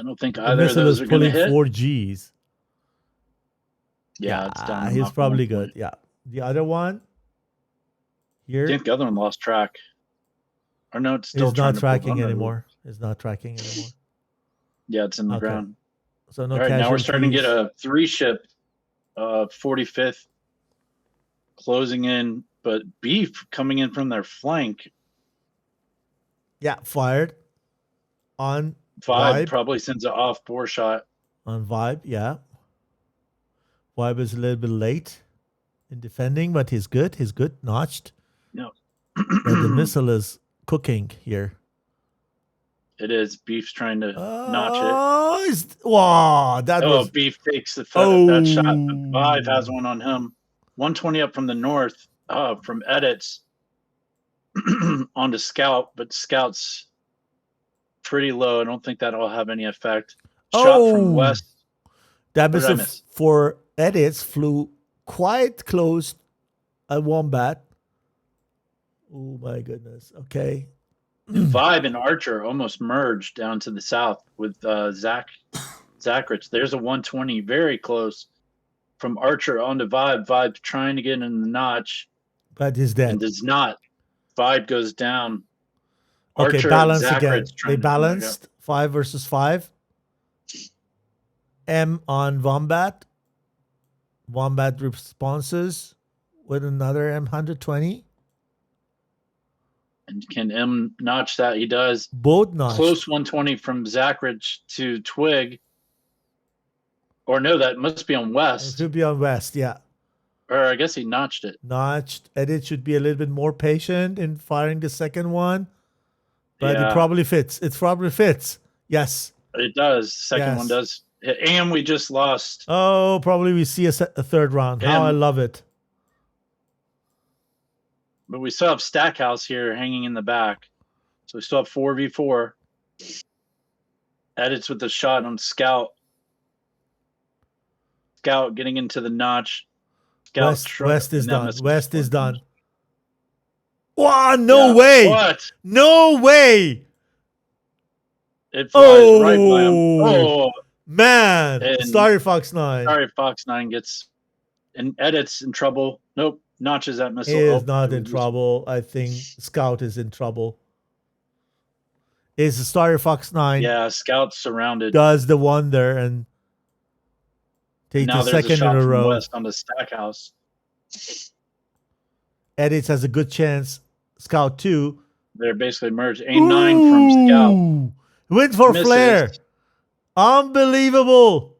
don't think either of those are going to hit. 4 Gs. Yeah, it's down. He's probably good. Yeah. The other one here. I think the other one lost track. Or no, it's still It's not tracking anymore. It's not tracking anymore. Yeah, it's in the ground. So no. All right, now we're starting to get a 3-ship, 45th closing in, but Beef coming in from their flank. Yeah, fired on Vibe. Probably sends an off-bore shot. On Vibe, yeah. Vibe is a little bit late in defending, but he's good. He's good, notched. No. The missile is cooking here. It is. Beef's trying to notch it. Wow, Beef takes that shot. Vibe has one on him. 120 up from the north, from Edits onto Scout, but Scout's pretty low. I don't think that'll have any effect. Shot from west. That missile for Edits flew quite close at Wombat. Oh my goodness. Okay. Vibe and Archer almost merged down to the south with Zachrich. There's a 120 very close from Archer onto Vibe. Vibe trying to get in the notch. But he's dead. And does not. Vibe goes down. Okay, Archer balance again. They balanced 5 versus 5. M on Wombat. Wombat responses with another M120. And can M notch that? He does. Both notch. Close 120 from Zachrich to Twig. Or no, that must be on West. It should be on West, yeah. Or I guess he notched it. Notched. Edit should be a little bit more patient in firing the second one. But it probably fits. It probably fits. Yes. It does. Second one does. And we just lost. Oh, probably we see a third round. How I love it. But we still have Stackhouse here hanging in the back. So we still have 4v4. Edits with the shot on Scout. Scout getting into the notch. West is done. West is done. Wow, no way. What? No way. It flies right by him. Oh, man. Star Fox 9. Sorry, Fox 9 gets and Edits in trouble. Nope. Notches that missile. He is not in trouble. I think Scout is in trouble. Is Star Fox 9? Yeah, Scout's surrounded. Does the wonder and take the second in a row. West on the Stackhouse. Edits has a good chance. Scout 2. They're basically merged. A9 from Scout. Went for misses. Flare. Unbelievable.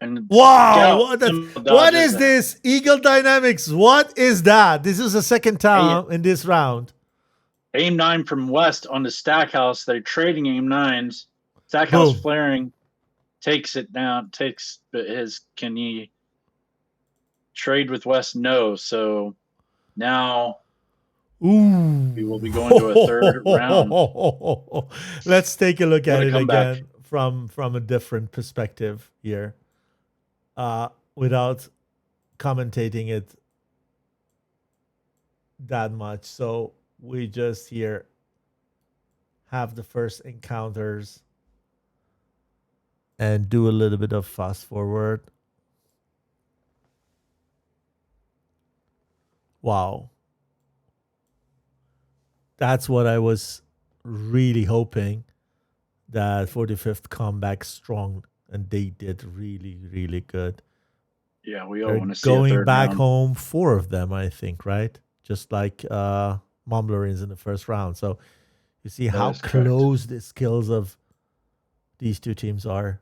And wow, what is this? Eagle Dynamics, what is that? This is the second time in this round. AIM-9 from West on the Stackhouse. They're trading AIM-9s. Stackhouse flaring. Takes it down. Can he trade with West? No. So now we will be going to a third round. Let's take a look at it again from a different perspective here, without commentating it that much. So we just here have the first encounters and do a little bit of fast forward. Wow. That's what I was really hoping, that 45th come back strong, and they did really, really good. Yeah, we all They're want to see a going third back round. home, 4 of them, I think, right? Just like Mumblerines in the first round. So you see That how is correct. close the skills of these two teams are.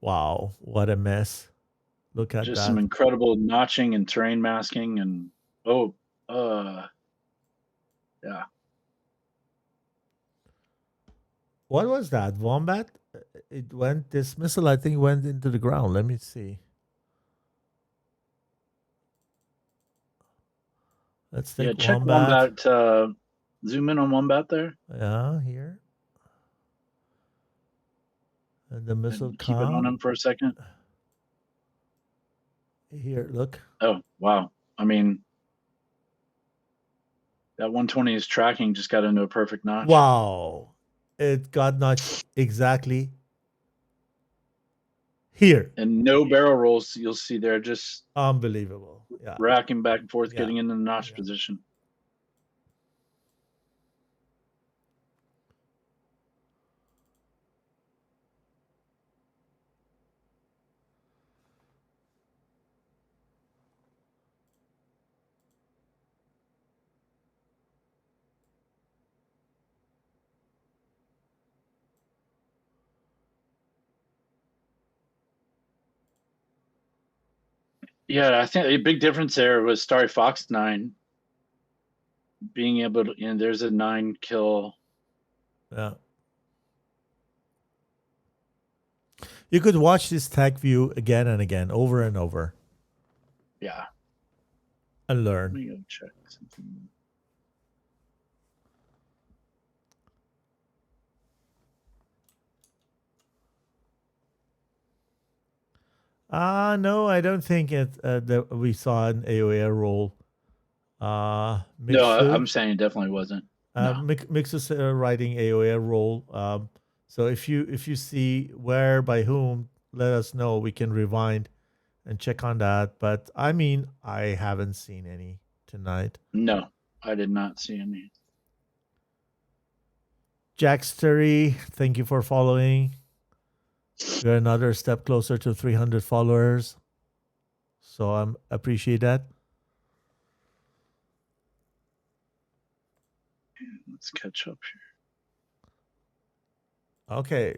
Wow, what a mess. Look at Just that. some incredible notching and terrain masking, and yeah. What was that? Wombat? It went, this missile, I think, went into the ground. Let me see. Let's take Yeah, check Wombat. Wombat. Zoom in on Wombat there. Yeah, here. And the missile And keep it on come. him for a second. Here, look. Oh, wow. I mean, that 120 is tracking, just got into a perfect notch. Wow. It got notched exactly here. And no barrel rolls you'll see there, just Unbelievable. Yeah. racking back and forth, Yeah. getting into the notch Yeah. position. Yeah, I think a big difference there was Starry Fox 9 being able to, and there's a 9 kill. Yeah. You could watch this Tacview again and again, over and over, Yeah. and Let learn. me go check something. No, I don't think it that we saw an AOA roll. No, Mixu, I'm saying it definitely wasn't. No. Mixu's writing AOA roll. So if you see where by whom, let us know. We can rewind and check on that. But I mean, I haven't seen any tonight. No, I did not see any. Jackstery, thank you for following. You're another step closer to 300 followers. So I appreciate that. Let's catch up here. Okay,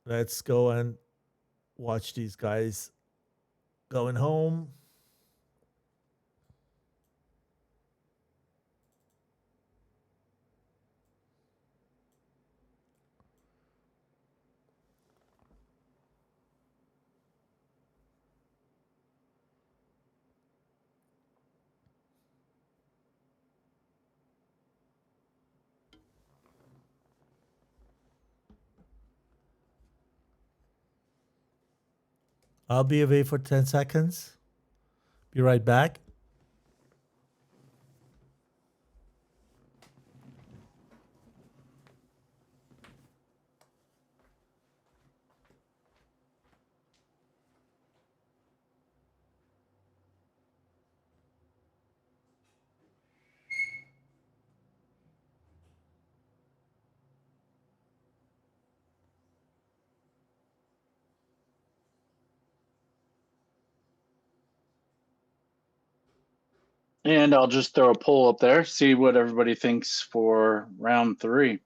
let's go and watch these guys going home. I'll be away for 10 seconds. Be right back. And I'll just throw a poll up there, see what everybody thinks for round 3.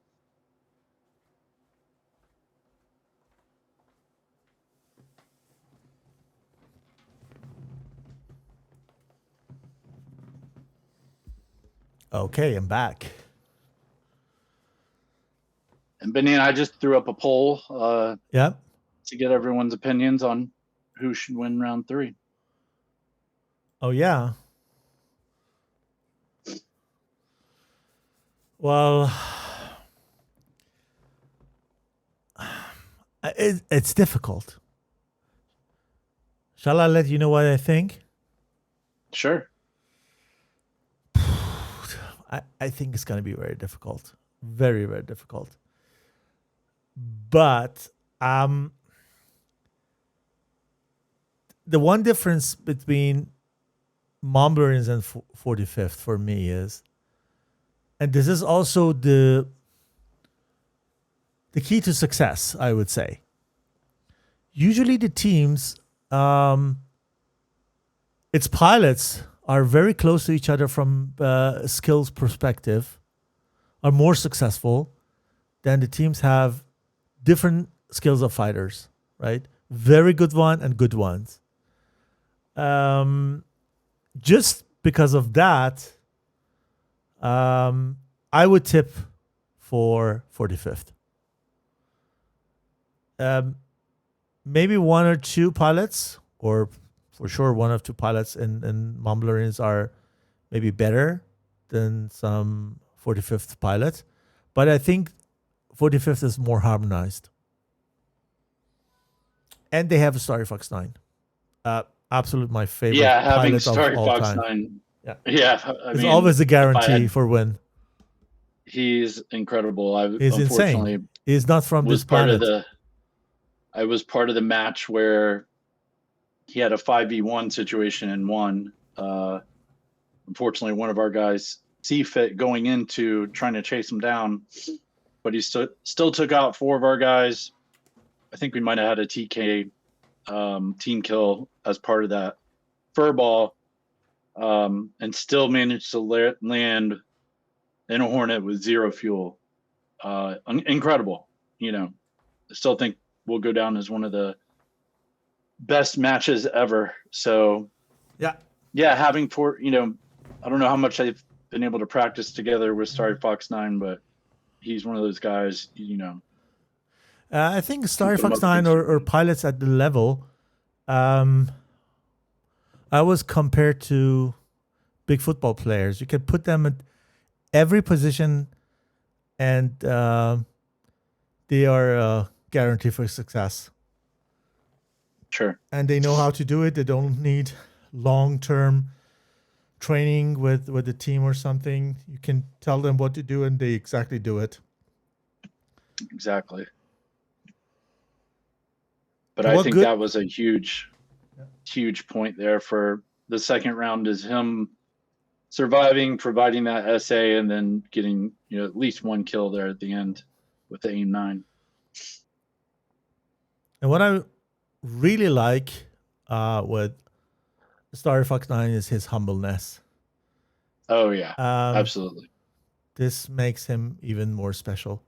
Okay, I'm back. And Benny and I just threw up a poll Yep. to get everyone's opinions on who should win round 3. Oh, yeah. Well, it's difficult. Shall I let you know what I think? Sure. I think it's going to be very difficult. Very, very difficult. But the one difference between Mumblerines and 45th for me is, and this is also the key to success, I would say. Usually the teams, its pilots are very close to each other from a skills perspective, are more successful than the teams have different skills of fighters, right? Very good one and good ones. Just because of that, I would tip for 45th. Maybe one or two pilots, or for sure one or two pilots in Mumblerines are maybe better than some 45th pilot. But I think 45th is more harmonized. And they have a Starry Fox 9. Absolute my favorite having pilot Starry of all Fox time. 9. It's always a guarantee for win. He's incredible. He's insane. He's not from this planet. I was part of the match where he had a 5v1 situation and won. Unfortunately, one of our guys C-fit going into trying to chase him down, but he still took out four of our guys. I think we might have had a TK team kill as part of that furball, and still managed to land in a Hornet with zero fuel. Incredible. I still think will go down as one of the best matches ever. So having I don't know how much I've been able to practice together with Starry Fox 9, but he's one of those guys, I think Starry Fox 9 or pilots at the level, I was compared to big football players. You can put them at every position and they are guaranteed for success. Sure. And they know how to do it. They don't need long-term training with the team or something. You can tell them what to do and they exactly do it. Exactly. But I think that was a huge point there for the second round, is him surviving, providing that SA, and then getting at least one kill there at the end with the AIM 9. And what I really like with Starry Fox 9 is his humbleness. Oh yeah, absolutely. This makes him even more special.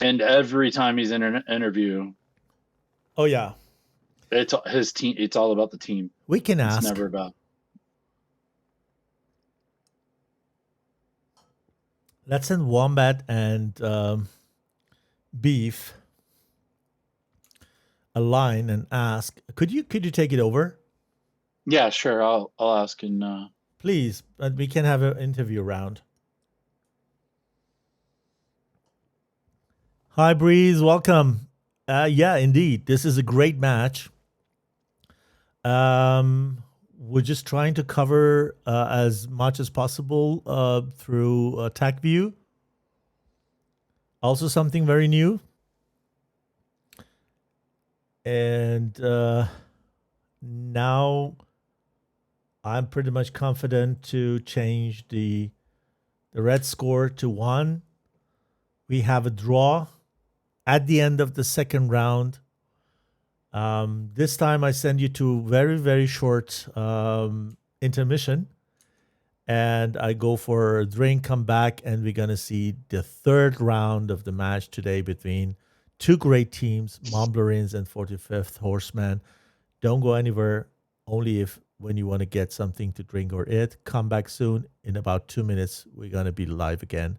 And every time he's in an interview, oh yeah, it's his team. It's all about the team. We can ask. It's never about. Let's send Wombat and Beef a line and ask. Could you take it over? Yeah, sure. I'll ask and please. But we can have an interview round. Hi, Breeze. Welcome. Yeah, indeed. This is a great match. We're just trying to cover as much as possible through Tacview. Also something very new. And now I'm pretty much confident to change the red score to 1. We have a draw at the end of the second round. This time I send you to very, very short intermission. And I go for a drink, come back, and we're going to see the third round of the match today between two great teams, Mumblerines and 45th Horsemen. Don't go anywhere, only when you want to get something to drink or eat. Come back soon. In about 2 minutes, we're going to be live again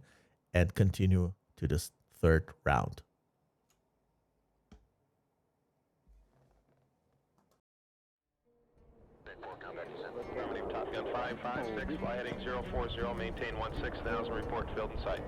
and continue to this third round. Affirmative, Top Gun 556, fly heading 040, maintain 16,000, report to field in sight.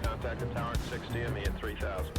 Contact the tower at 60 and me at 3000.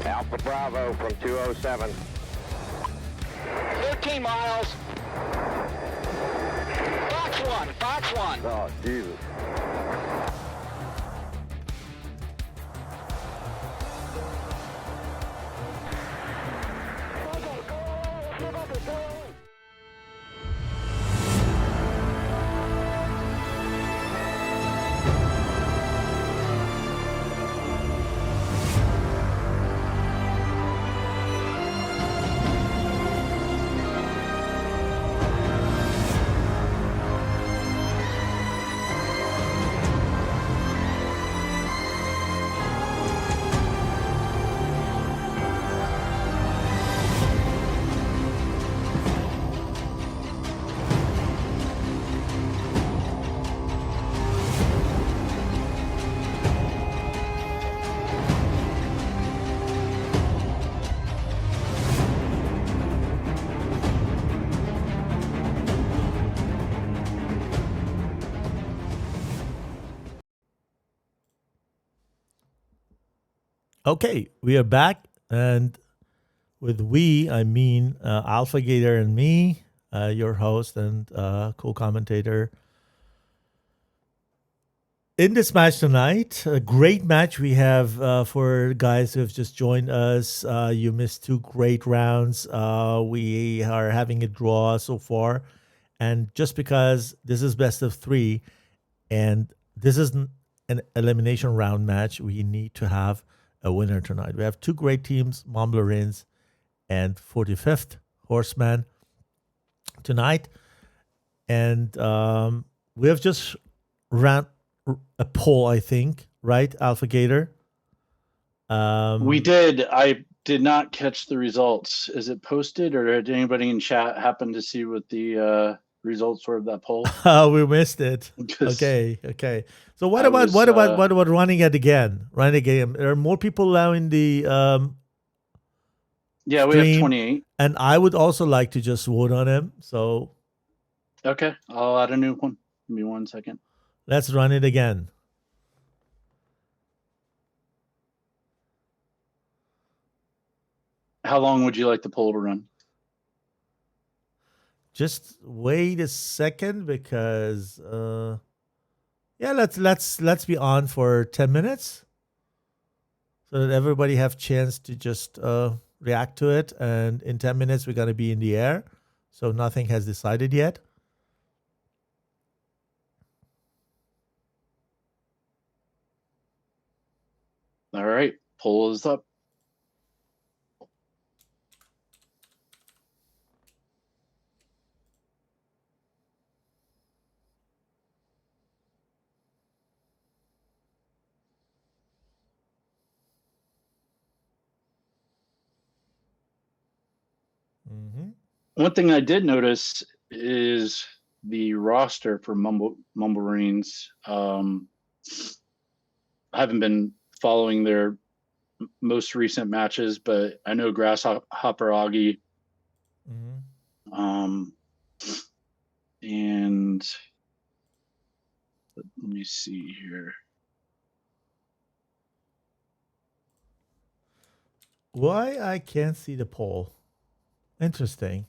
Alpha Bravo from 207. 13 miles. Fox 1, Fox 1. Oh, Jesus. Okay, we are back, and with we, I mean Alpha Gator and me, your host and co-commentator. In this match tonight, a great match we have for guys who have just joined us. You missed two great rounds. We are having a draw so far, and just because this is best of three, and this is an elimination round match, we need to have a winner tonight. We have two great teams, Mumblerines and 45th Horsemen tonight. And we have just ran a poll, I think, right, Alpha Gator? We did. I did not catch the results. Is it posted, or did anybody in chat happen to see what the results were of that poll? We missed it. 'Cause Okay. So what I about was, what about running it again? Running again. There are more people now in the yeah, we have stream, 28. and I would also like to just vote on him. So Okay, I'll add a new one. Give me 1 second. let's run it again. How long would you like the poll to run? Just wait a second because yeah, let's be on for 10 minutes so that everybody have chance to just react to it, and in 10 minutes we're going to be in the air. So nothing has decided yet. All right, poll is up. Mm-hmm. One thing I did notice is the roster for Mumblerines. I haven't been following their most recent matches, but I know Grasshopper Augie. Mm-hmm. And let me see here. Why I can't see the poll? Interesting.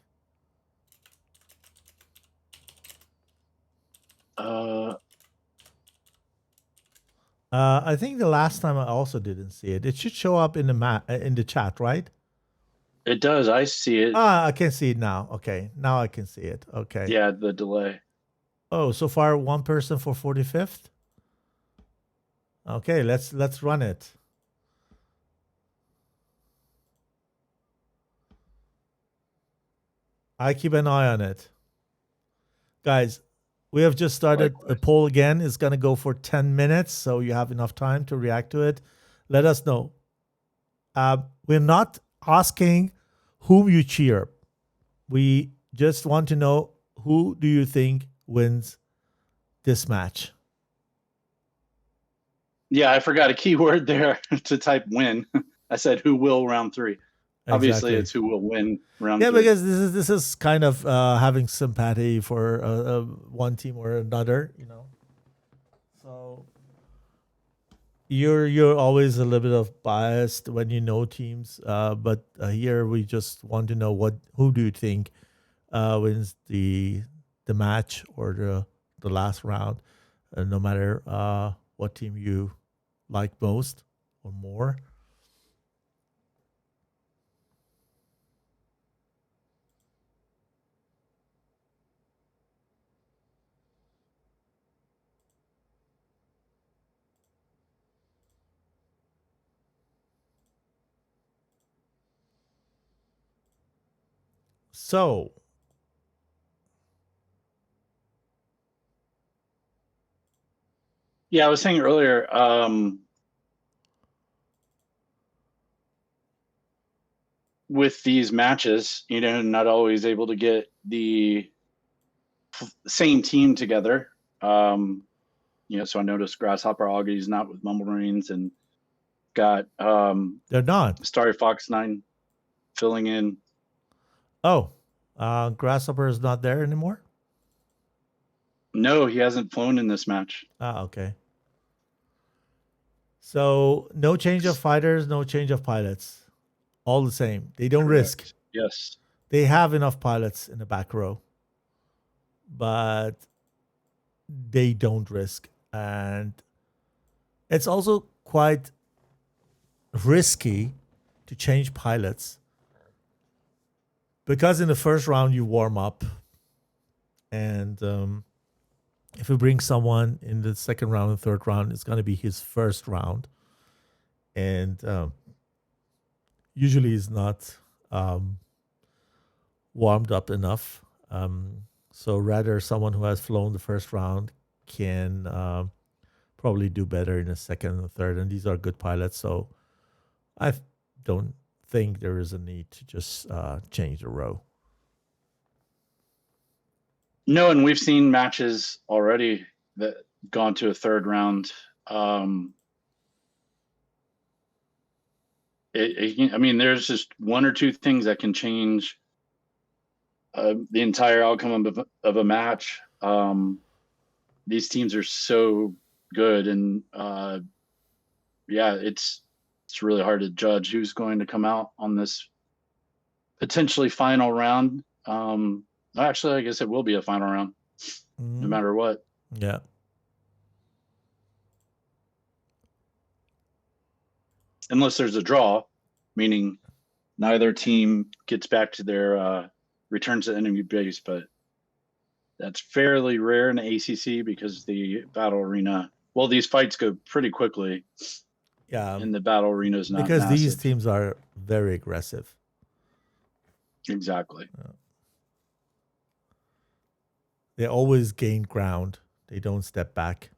I think the last time I also didn't see it. It should show up in the in the chat, right? It does. I see it. I can see it now. Okay, now I can see it. Okay. Yeah, the delay. Oh, so far one person for 45th. Okay, let's run it. I keep an eye on it. Guys, we have just started a poll again. It's going to go for 10 minutes, so you have enough time to react to it. Let us know. We're not asking whom you cheer. We just want to know, who do you think wins this match? Yeah, I forgot a keyword there to type win. I said who will round 3. Obviously, it's who will win round 3. Yeah, because this is kind of having sympathy for one team or another, you know. So you're always a little bit of biased when you know teams, but here we just want to know who do you think wins the match or the last round, no matter what team you like most or more. So, yeah, I was saying earlier, with these matches, you know, not always able to get the same team together. You know, so I noticed Grasshopper Augie's not with Mumblerines, and got they're not. Starry Fox 9 filling in. Oh, Grasshopper is not there anymore? No, he hasn't flown in this match. Okay. So no change of fighters, no change of pilots. All the same. They don't Correct. risk. Yes. They have enough pilots in the back row, but they don't risk. And it's also quite risky to change pilots, because in the first round you warm up, and if you bring someone in the second round and third round, it's going to be his first round, and usually is not warmed up enough. So rather, someone who has flown the first round can probably do better in the second and third, and these are good pilots. So I don't think there is a need to just change the row. No, and we've seen matches already that gone to a third round. I mean, there's just one or two things that can change the entire outcome of a match. These teams are so good, and yeah, it's really hard to judge who's going to come out on this potentially final round. Actually, I guess it will be a final round, no matter what. Yeah. Unless there's a draw, meaning neither team gets back to their returns to enemy base, but that's fairly rare in the ACC because the battle arena, well, these fights go pretty quickly. Yeah. And the battle arena is not because massive. these teams are very aggressive. Exactly. They always gain ground. They don't step back.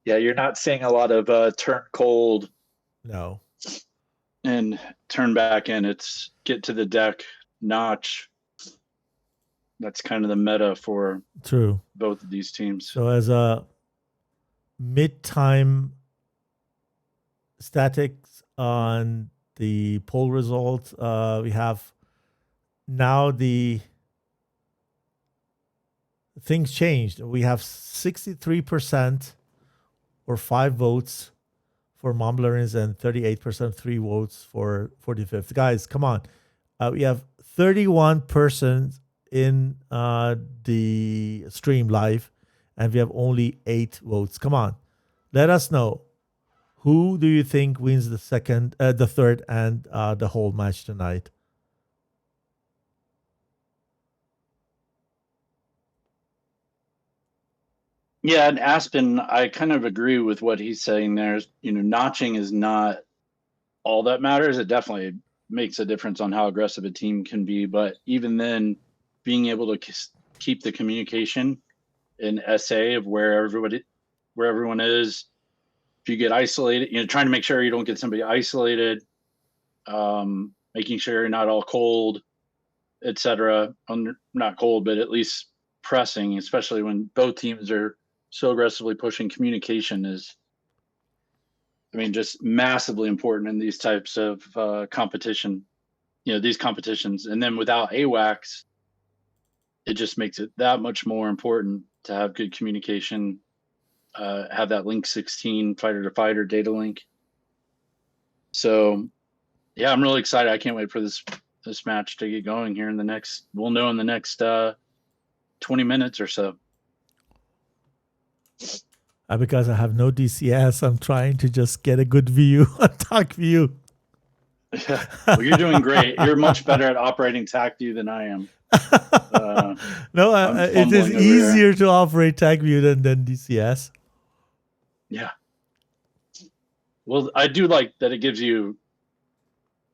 Yeah, you're not seeing a lot of turn cold. No. And turn back in. It's get to the deck, notch. That's kind of the meta for True. both of these teams. So as a mid-time statics on the poll results, we have now the things changed. We have 63% or 5 votes for Mumblerines and 38% 3 votes for 45th. Guys, come on. We have 31 persons in the stream live, and we have only 8 votes. Come on. Let us know. Who do you think wins the third, and the whole match tonight? Yeah, and Aspen, I kind of agree with what he's saying there. Notching is not all that matters. It definitely makes a difference on how aggressive a team can be. But even then, being able to keep the communication in SA of where everyone is, if you get isolated, trying to make sure you don't get somebody isolated, making sure you're not all cold, etc. Not cold, but at least pressing, especially when both teams are so aggressively pushing. Communication is, just massively important in these types of competition, these competitions. And then without AWACS, it just makes it that much more important to have good communication, have that link 16 fighter to fighter data link. So yeah, I'm really excited. I can't wait for this match to get going here we'll know in the next 20 minutes or so. Because I have no DCS, I'm trying to just get a good view on Tacview. Yeah. Well, you're doing great. You're much better at operating Tacview than I am. It is easier to operate Tacview than DCS. Yeah. Well, I do like that it gives you,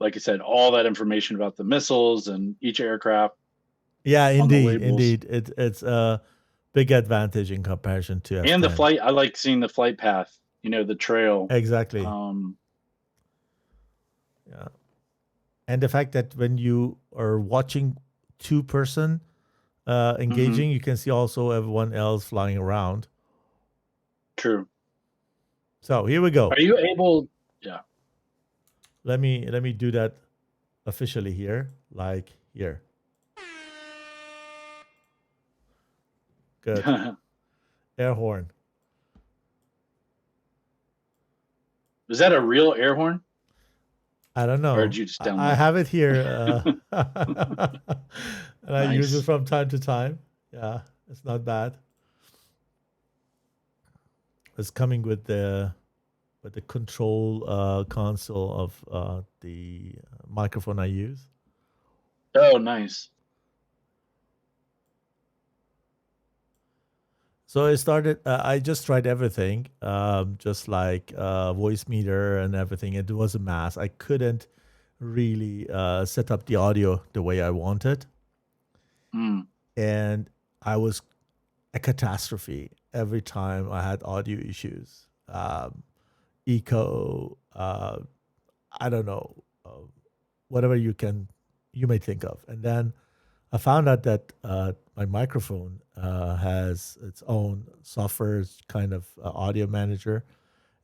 like I said, all that information about the missiles and each aircraft. Yeah, indeed. It's a big advantage in comparison to F-10. And the flight. I like seeing the flight path. The trail. Exactly. Yeah. And the fact that when you are watching 2-person engaging, you can see also everyone else flying around. True. So here we go. Are you able? Yeah. Let me do that officially here, like here. Good. Air horn. Is that a real air horn? I don't know. Or did you just download? I have it here. And I use it from time to time. Yeah, it's not bad. It's coming with the control console of the microphone I use. Oh, nice. So I started. I just tried everything, just like voice meter and everything. It was a mess. I couldn't really set up the audio the way I wanted, and I was a catastrophe every time I had audio issues. Echo, I don't know, whatever you may think of. And then I found out that my microphone has its own software kind of audio manager,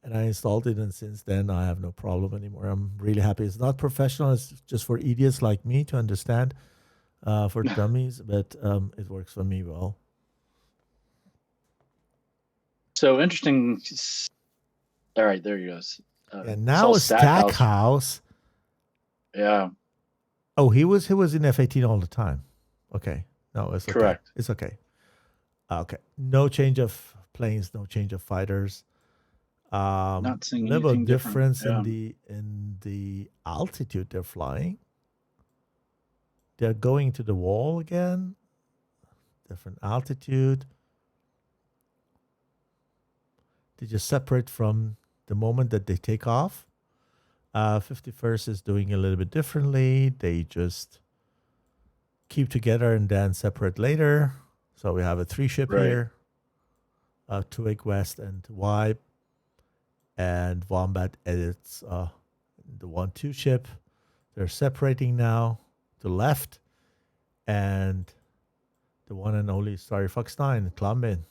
and I installed it, and since then I have no problem anymore. I'm really happy. It's not professional. It's just for idiots like me to understand, for dummies, but it works for me well. So interesting. All right, there he goes. And now Stackhouse. Yeah. Oh, he was in F-18 all the time. Okay. No, it's okay. Correct. It's okay. Okay. No change of planes, no change of fighters. Not seeing little anything difference different. in the altitude they're flying. They're going to the wall again. Different altitude. They just separate from the moment that they take off. 51st is doing a little bit differently. They just keep together and then separate later. So we have a 3-ship here. 2-8 West and Y. And Wombat edits the 1-2 ship. They're separating now to left. And the one and only Starry Fox 9, Clumbin,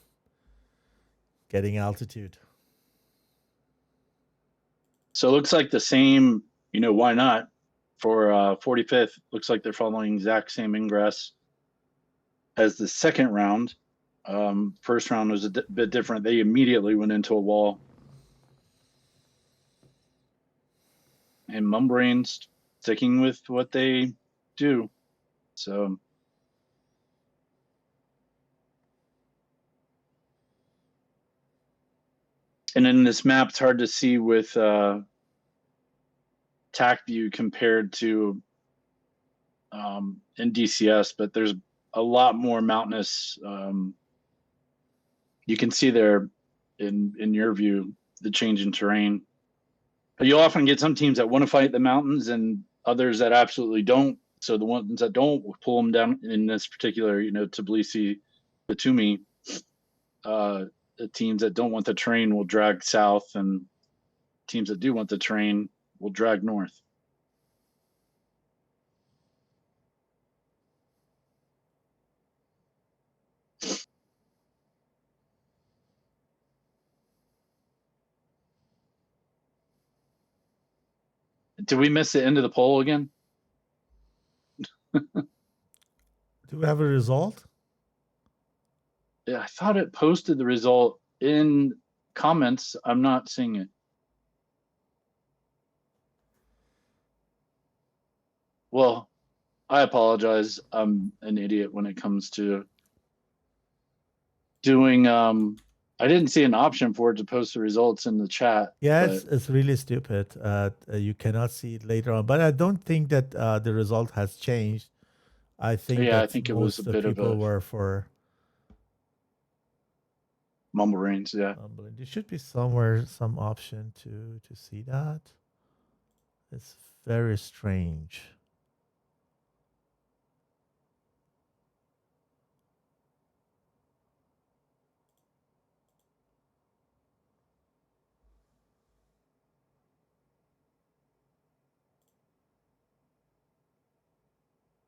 getting altitude. So it looks like the same, why not? For 45th, looks like they're following exact same ingress as the second round. First round was a bit different. They immediately went into a wall. And Mumblerines sticking with what they do. So and in this map, it's hard to see with Tacview compared to in DCS, but there's a lot more mountainous. You can see there in your view the change in terrain. But you'll often get some teams that want to fight the mountains and others that absolutely don't. So the ones that don't will pull them down. In this particular, Tbilisi, Batumi, the teams that don't want the terrain will drag south, and teams that do want the terrain will drag north. Did we miss the end of the poll again? Do we have a result? Yeah, I thought it posted the result in comments. I'm not seeing it. Well, I apologize. I'm an idiot when it comes to doing I didn't see an option for it to post the results in the chat. Yeah, it's really stupid. You cannot see it later on, but I don't think that the result has changed. I think I think it was a bit of a were for Mumblerines. Yeah, there should be somewhere some option to see that. It's very strange.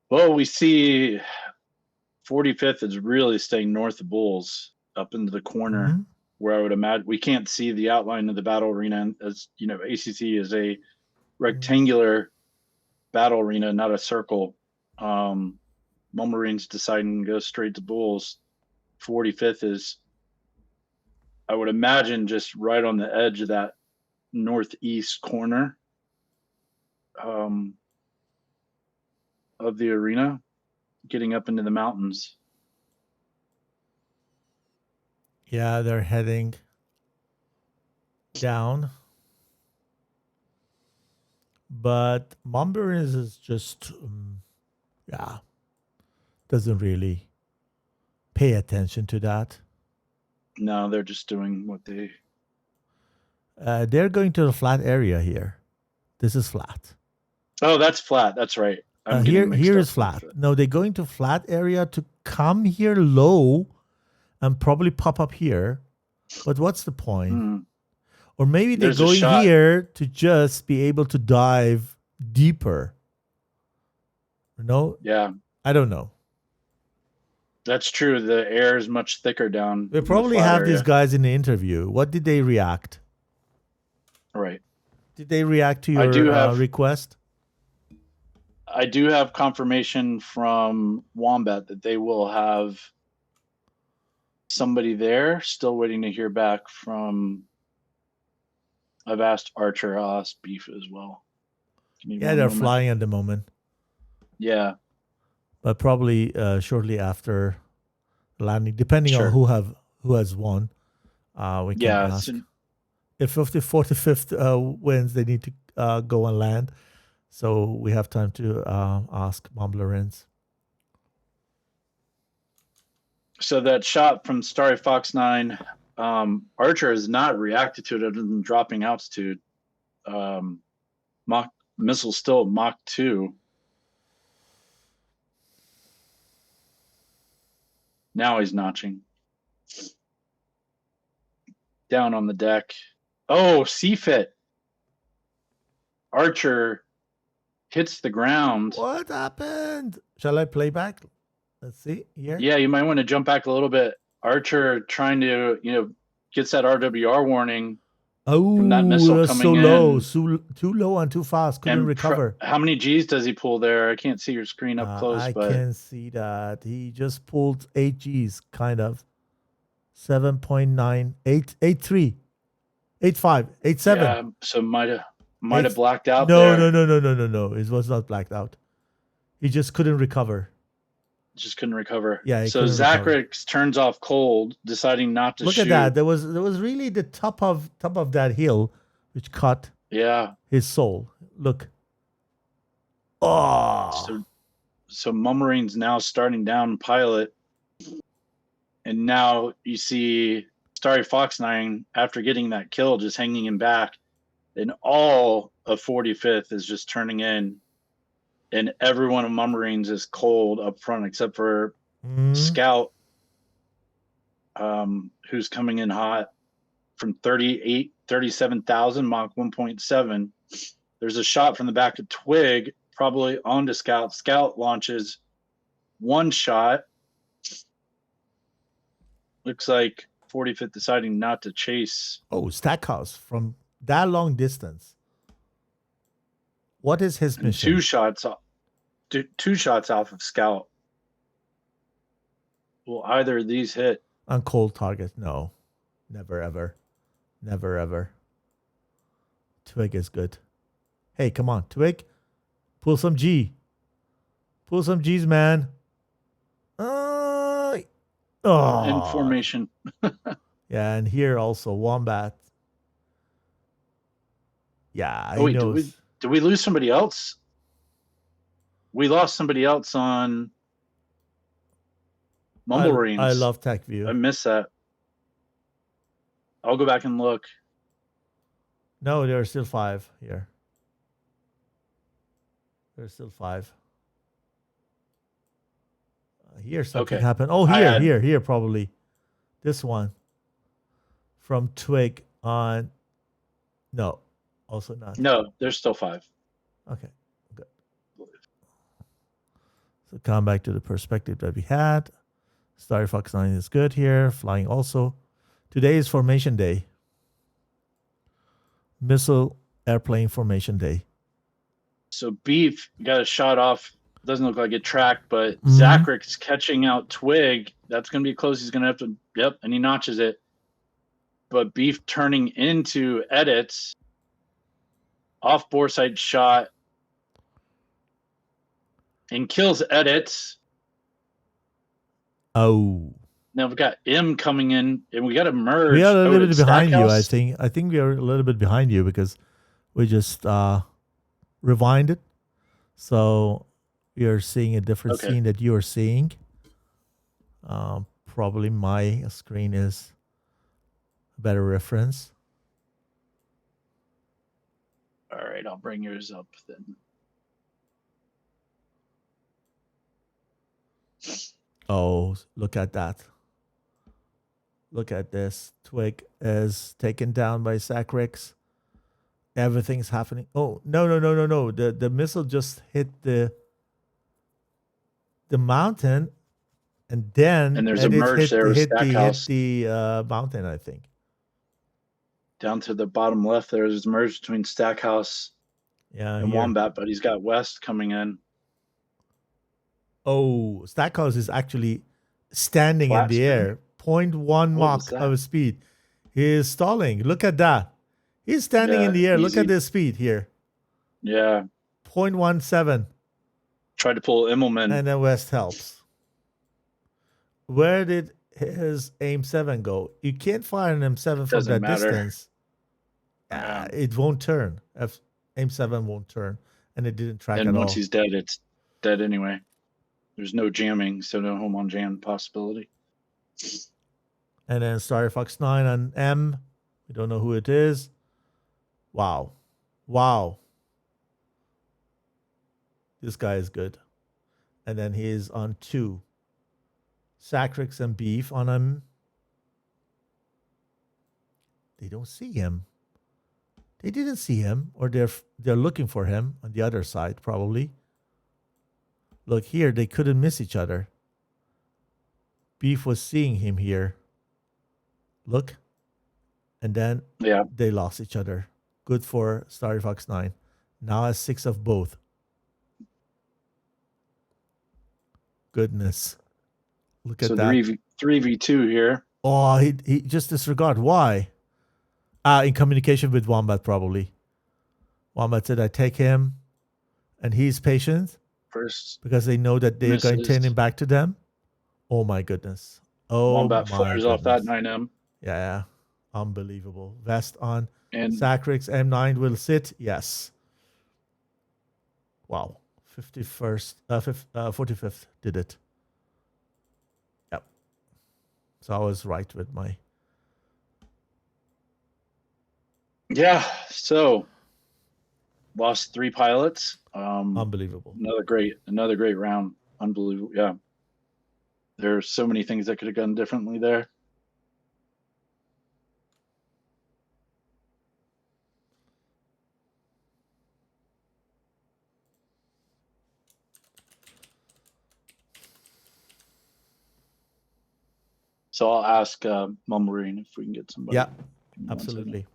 Well, we see 45th is really staying north of Bulls up into the corner where I would imagine we can't see the outline of the battle arena. As you know, ACC is a rectangular battle arena, not a circle. Mumblerines deciding to go straight to Bulls. 45th is, I would imagine, just right on the edge of that northeast corner of the arena, getting up into the mountains. Yeah, they're heading down. But Mumblerines is just, doesn't really pay attention to that. No, they're just doing what they... They're going to the flat area here. This is flat. Oh, that's flat. That's right. Here is flat. No, they're going to flat area to come here low and probably pop up here. But what's the point? Or maybe they're There's a going shot. here to just be able to dive deeper. No, Yeah, I don't know. that's true. The air is much thicker down. We in the probably flat have area. these guys in the interview. What did they react? Right. Did they react to I do your have- request? I do have confirmation from Wombat that they will have somebody there. Still waiting to hear back from. I've asked Archer. I'll ask Beef as well. Give me Yeah, one they're moment. flying at the moment, Yeah, but probably shortly after landing, depending on Sure. who has won. We can yeah. ask. So, If 45th wins, they need to go and land. So we have time to ask Mumblerines. so that shot from Starry Fox 9, Archer has not reacted to it other than dropping altitude. Mach missile still at Mach 2. Now he's notching. Down on the deck. Oh, C-fit. Archer hits the ground. What happened? Shall I play back? Let's see here. Yeah, you might want to jump back a little bit. Archer trying to, gets that RWR warning. Oh, From that missile that's so coming low, in. too low and too fast. Couldn't And recover. how many G's does he pull there? I can't see your screen up close, I but can see that he just pulled 8 Gs, kind of 7.9, 8.3, 8.5, 8.7. yeah, so might have It's- blacked out No, there. no. It was not blacked out. He just couldn't recover. Just couldn't recover. Yeah, he so couldn't recover. Zachrix turns off cold, deciding not to Look shoot. at that. There was really the top of that hill, which caught Yeah. his soul. Look. Oh. So Mumblerines now starting down pilot. And now you see Starry Fox 9 after getting that kill just hanging him back. And all of 45th is just turning in. And every one of Mumblerines is cold up front except for Scout, who's coming in hot from 37,000, Mach 1.7. There's a shot from the back of Twig, probably onto Scout. Scout launches one shot. Looks like 45th deciding not to chase. Oh, Stackhouse from that long distance. What is his And mission? two shots off of Scout. Will either of these hit? On cold target? No. Never ever. Never ever. Twig is good. Hey, come on, Twig. Pull some G. Pull some G's, man. Oh. In formation. Yeah, and here also Wombat. Yeah, Oh, he wait, knows. did we lose somebody else? We lost somebody else on Mumblerines. I love Tacview. I missed that. I'll go back and look. No, there are still 5 here. There's still 5. Here something Okay. happened. Oh, I had- here probably. This one. From Twig on. No, also not. No, there's still 5. Okay, good. So come back to the perspective that we had. Starry Fox 9 is good here. Flying also. Today is formation day. Missile airplane formation day. So Beef got a shot off. Doesn't look like it tracked, but Mhm. Zachrix catching out Twig. That's going to be close. He's going to have to. Yep, and he notches it. But Beef turning into edits. Off bore sight shot. And kills edits. Oh. Now we've got M coming in, and we got to merge. We are a little did bit behind you, I Stackhouse- think. I think we are a little bit behind you because we just rewinded. So we are seeing a different Okay. scene that you are seeing. Probably my screen is a better reference. All right, I'll bring yours up then. Oh, look at that. Look at this. Twig is taken down by Sacrix. Everything's happening. Oh, no. The missile just hit the mountain, and then And there's a merge there with Stackhouse. hit the mountain, I think. Down to the bottom left, there's a merge between Stackhouse and here. Wombat, but he's got West coming in. Oh, Stackhouse is actually standing Flat in the spin. air. 0.1 Mach of speed. He is stalling. Look at that. He's standing in the air. easy. Look at the speed here. Yeah. 0.17. Tried to pull Immelman. And then West helps. Where did his aim 7 go? You can't fire an aim 7 from Doesn't that matter. distance. It won't turn. Aim 7 won't turn. And it didn't track And at all. once he's dead, it's dead anyway. There's no jamming, so no home on jam possibility. And then Star Fox 9 on M. We don't know who it is. Wow. This guy is good. And then he is on 2. Sacrix and Beef on him. They don't see him. They didn't see him, or they're looking for him on the other side, probably. Look here, they couldn't miss each other. Beef was seeing him here. Look. And then they lost each other. Good for Starry Fox 9. Now has 6 of both. Goodness. Look at that. 3v2 here. Oh, he just disregard. Why? In communication with Wombat, probably. Wombat said, I take him. And he's patient. First. Because they know that they're going to turn him back to them. Oh, my goodness. Oh, Wombat my fires goodness. off that 9M. Yeah. Unbelievable. Vest on. And Sacrix M9 will sit. Yes. Wow. 45th did it. Yep. So I was right with my. Yeah. So lost 3 pilots. Unbelievable. Another great round. Unbelievable. Yeah. There are so many things that could have gone differently there. So I'll ask Mumblerine if we can get somebody. Yeah, absolutely.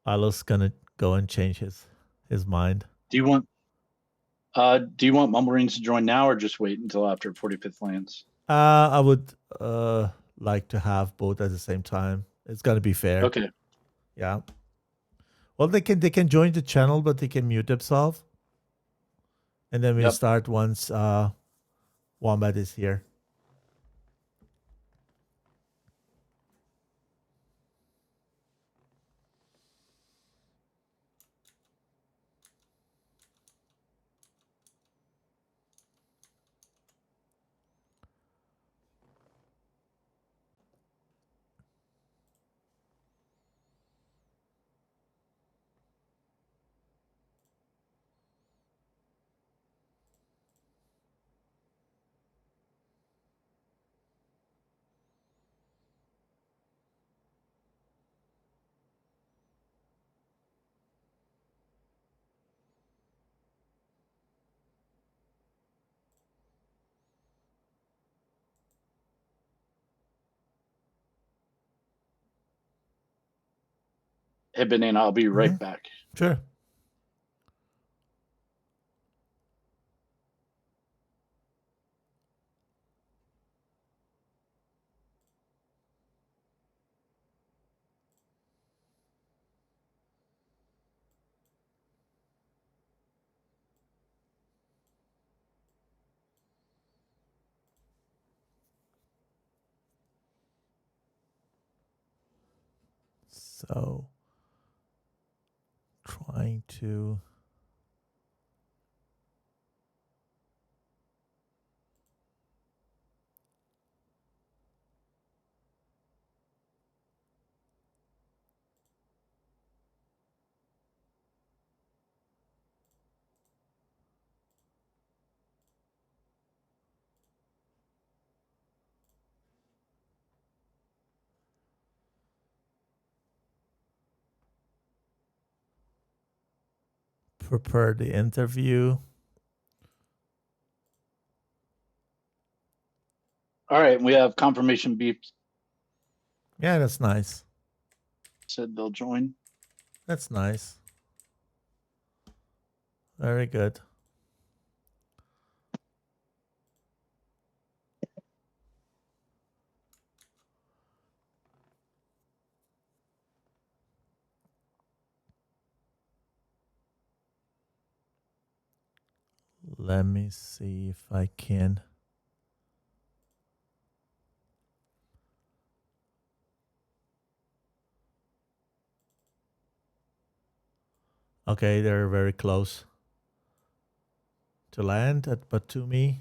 Alo's gonna go and change his mind. Do you want Mumblerines to join now or just wait until after 45th lands? I would like to have both at the same time. It's gonna be fair. Okay. Yeah. Well, they can join the channel, but they can mute themselves. And then we'll start once Wombat is here. Hey, Banana, I'll be right back. Sure. So, trying to prepare the interview. All right, we have confirmation beeps. Yeah, that's nice. Said they'll join. That's nice. Very good. Let me see if I can. Okay, they're very close to land at Batumi.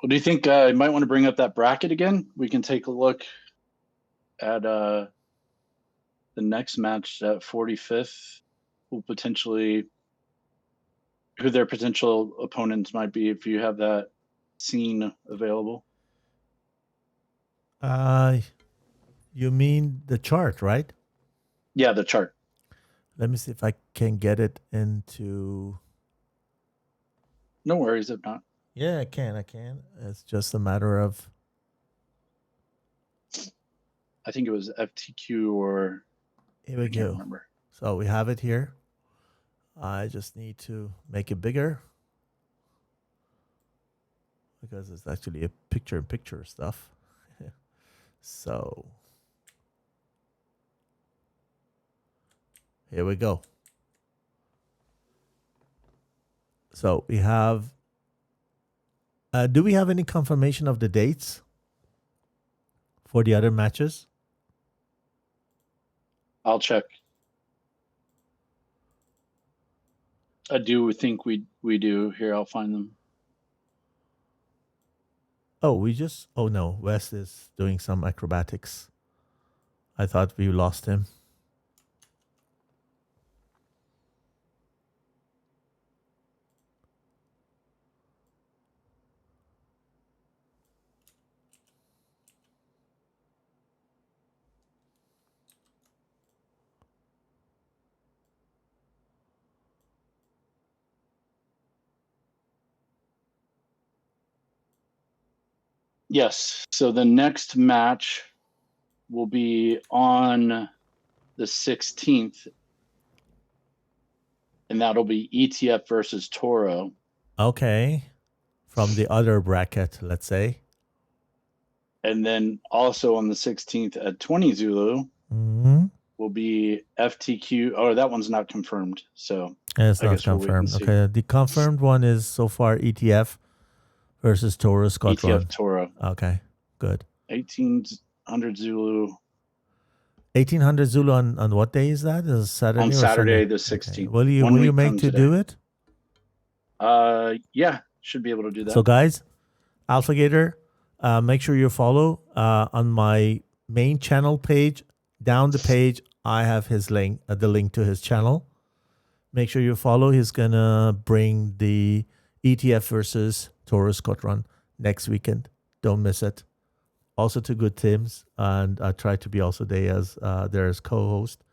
Well, do you think you might want to bring up that bracket again? We can take a look at the next match at 45th, who their potential opponents might be, if you have that scene available. You mean the chart, right? Yeah, the chart. Let me see if I can get it into. No worries if not. Yeah, I can. It's just a matter of. I think it was FTQ or. Here we I can't go. remember. So we have it here. I just need to make it bigger because it's actually a picture-in-picture stuff. So here we go. So we have. Do we have any confirmation of the dates for the other matches? I'll check. I do think we do. Here, I'll find them. Oh, oh no, Wes is doing some acrobatics. I thought we lost him. Yes. So the next match will be on the 16th, and that'll be ETF versus Toro. Okay. From the other bracket, let's say. And then also on the 16th at 20 Zulu will be FTQ. Oh, that one's not confirmed. So it's I not guess we'll wait and confirmed. see. Okay. The confirmed one is so far ETF versus Toro Scott ETF Run. Toro. Okay. Good. 1800 Zulu. 1800 Zulu on what day is that? Is it Saturday? On or Saturday Sunday? the 16th. Okay. Will you make to do it? Yeah, should be able to do that. So guys, AlphaGator, make sure you follow on my main channel page. Down the page, I have his link, the link to his channel. Make sure you follow. He's gonna bring the ETF versus Toro Scott Run next weekend. Don't miss it. Also two good teams, and I try to be also there as co-host.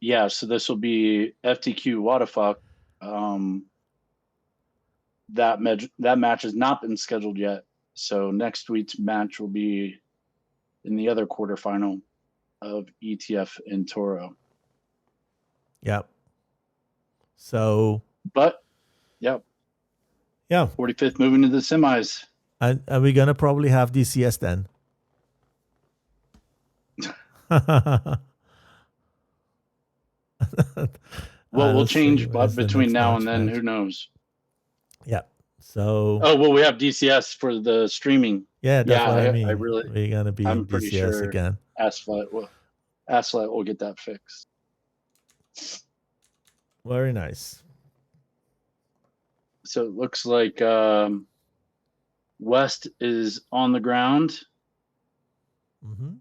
Yeah, so this will be FTQ Waterfuck. That match has not been scheduled yet. So next week's match will be in the other quarterfinal of ETF and Toro. Yep. So. But, yep. Yeah. 45th moving to the semis. And are we gonna probably have DCS then? Well, we'll change, but the between next now and then, match. who knows? Yeah. So. Oh, well, we have DCS for the streaming. Yeah, that's what I mean. We're gonna be in pretty DCS sure again. Asphalt will get that fixed. Very nice. So it looks like West is on the ground. Mm-hmm.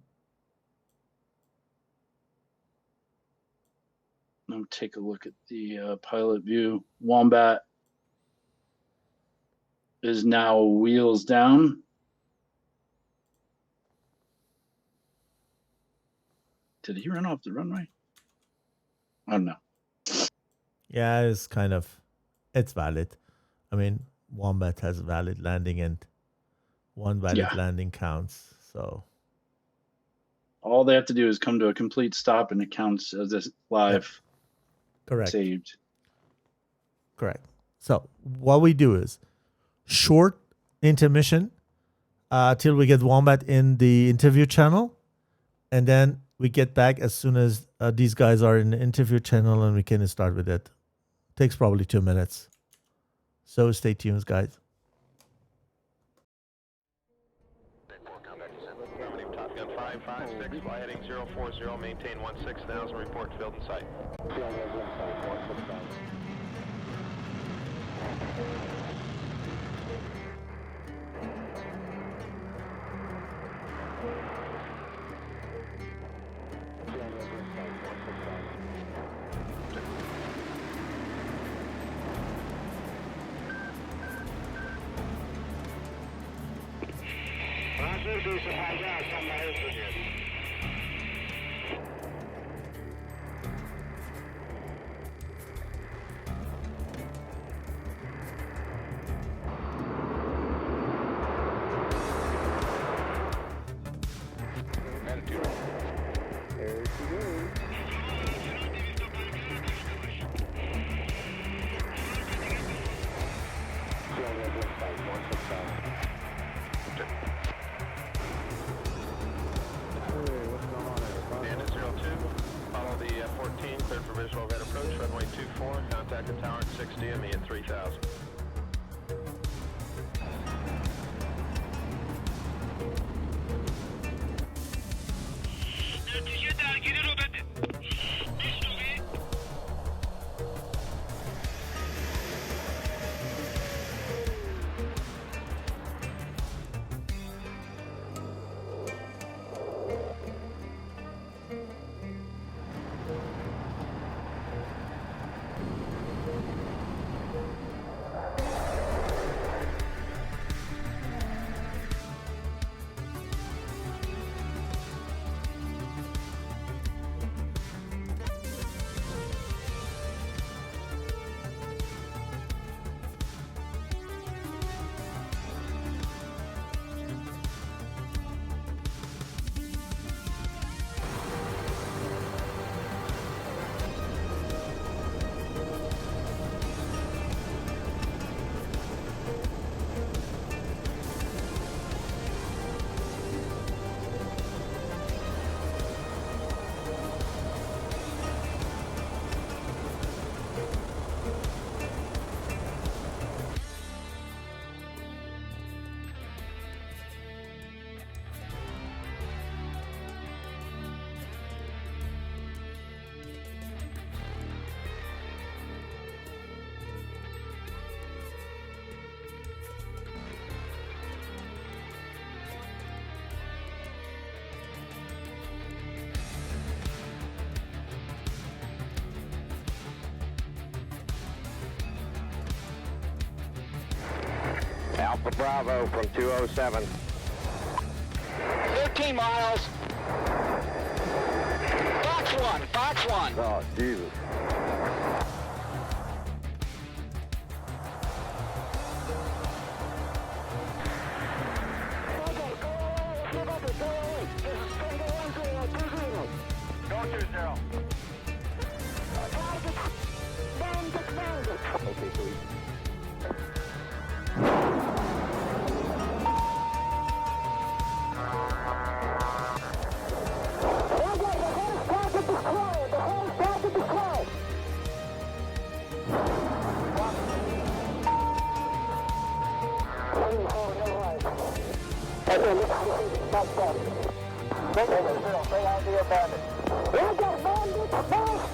I'll take a look at the pilot view. Wombat is now wheels down. Did he run off the runway? I don't know. Yeah, it's kind of, it's valid. I mean, Wombat has valid landing and one valid landing counts. So all they have to do is come to a complete stop and it counts as a live correct. saved. Correct. So what we do is short intermission till we get Wombat in the interview channel. And then we get back as soon as these guys are in the interview channel and we can start with it. Takes probably 2 minutes. So stay tuned, guys. Top Gun 556, fly heading 040, maintain 16,000, report field in sight. Cleared for visual overhead approach, runway 24, contact the tower at 60 and me at 3000. Alpha Bravo from 207. 13 miles. Fox 1, Fox 1. Oh, Jesus. Go 20. Okay, please.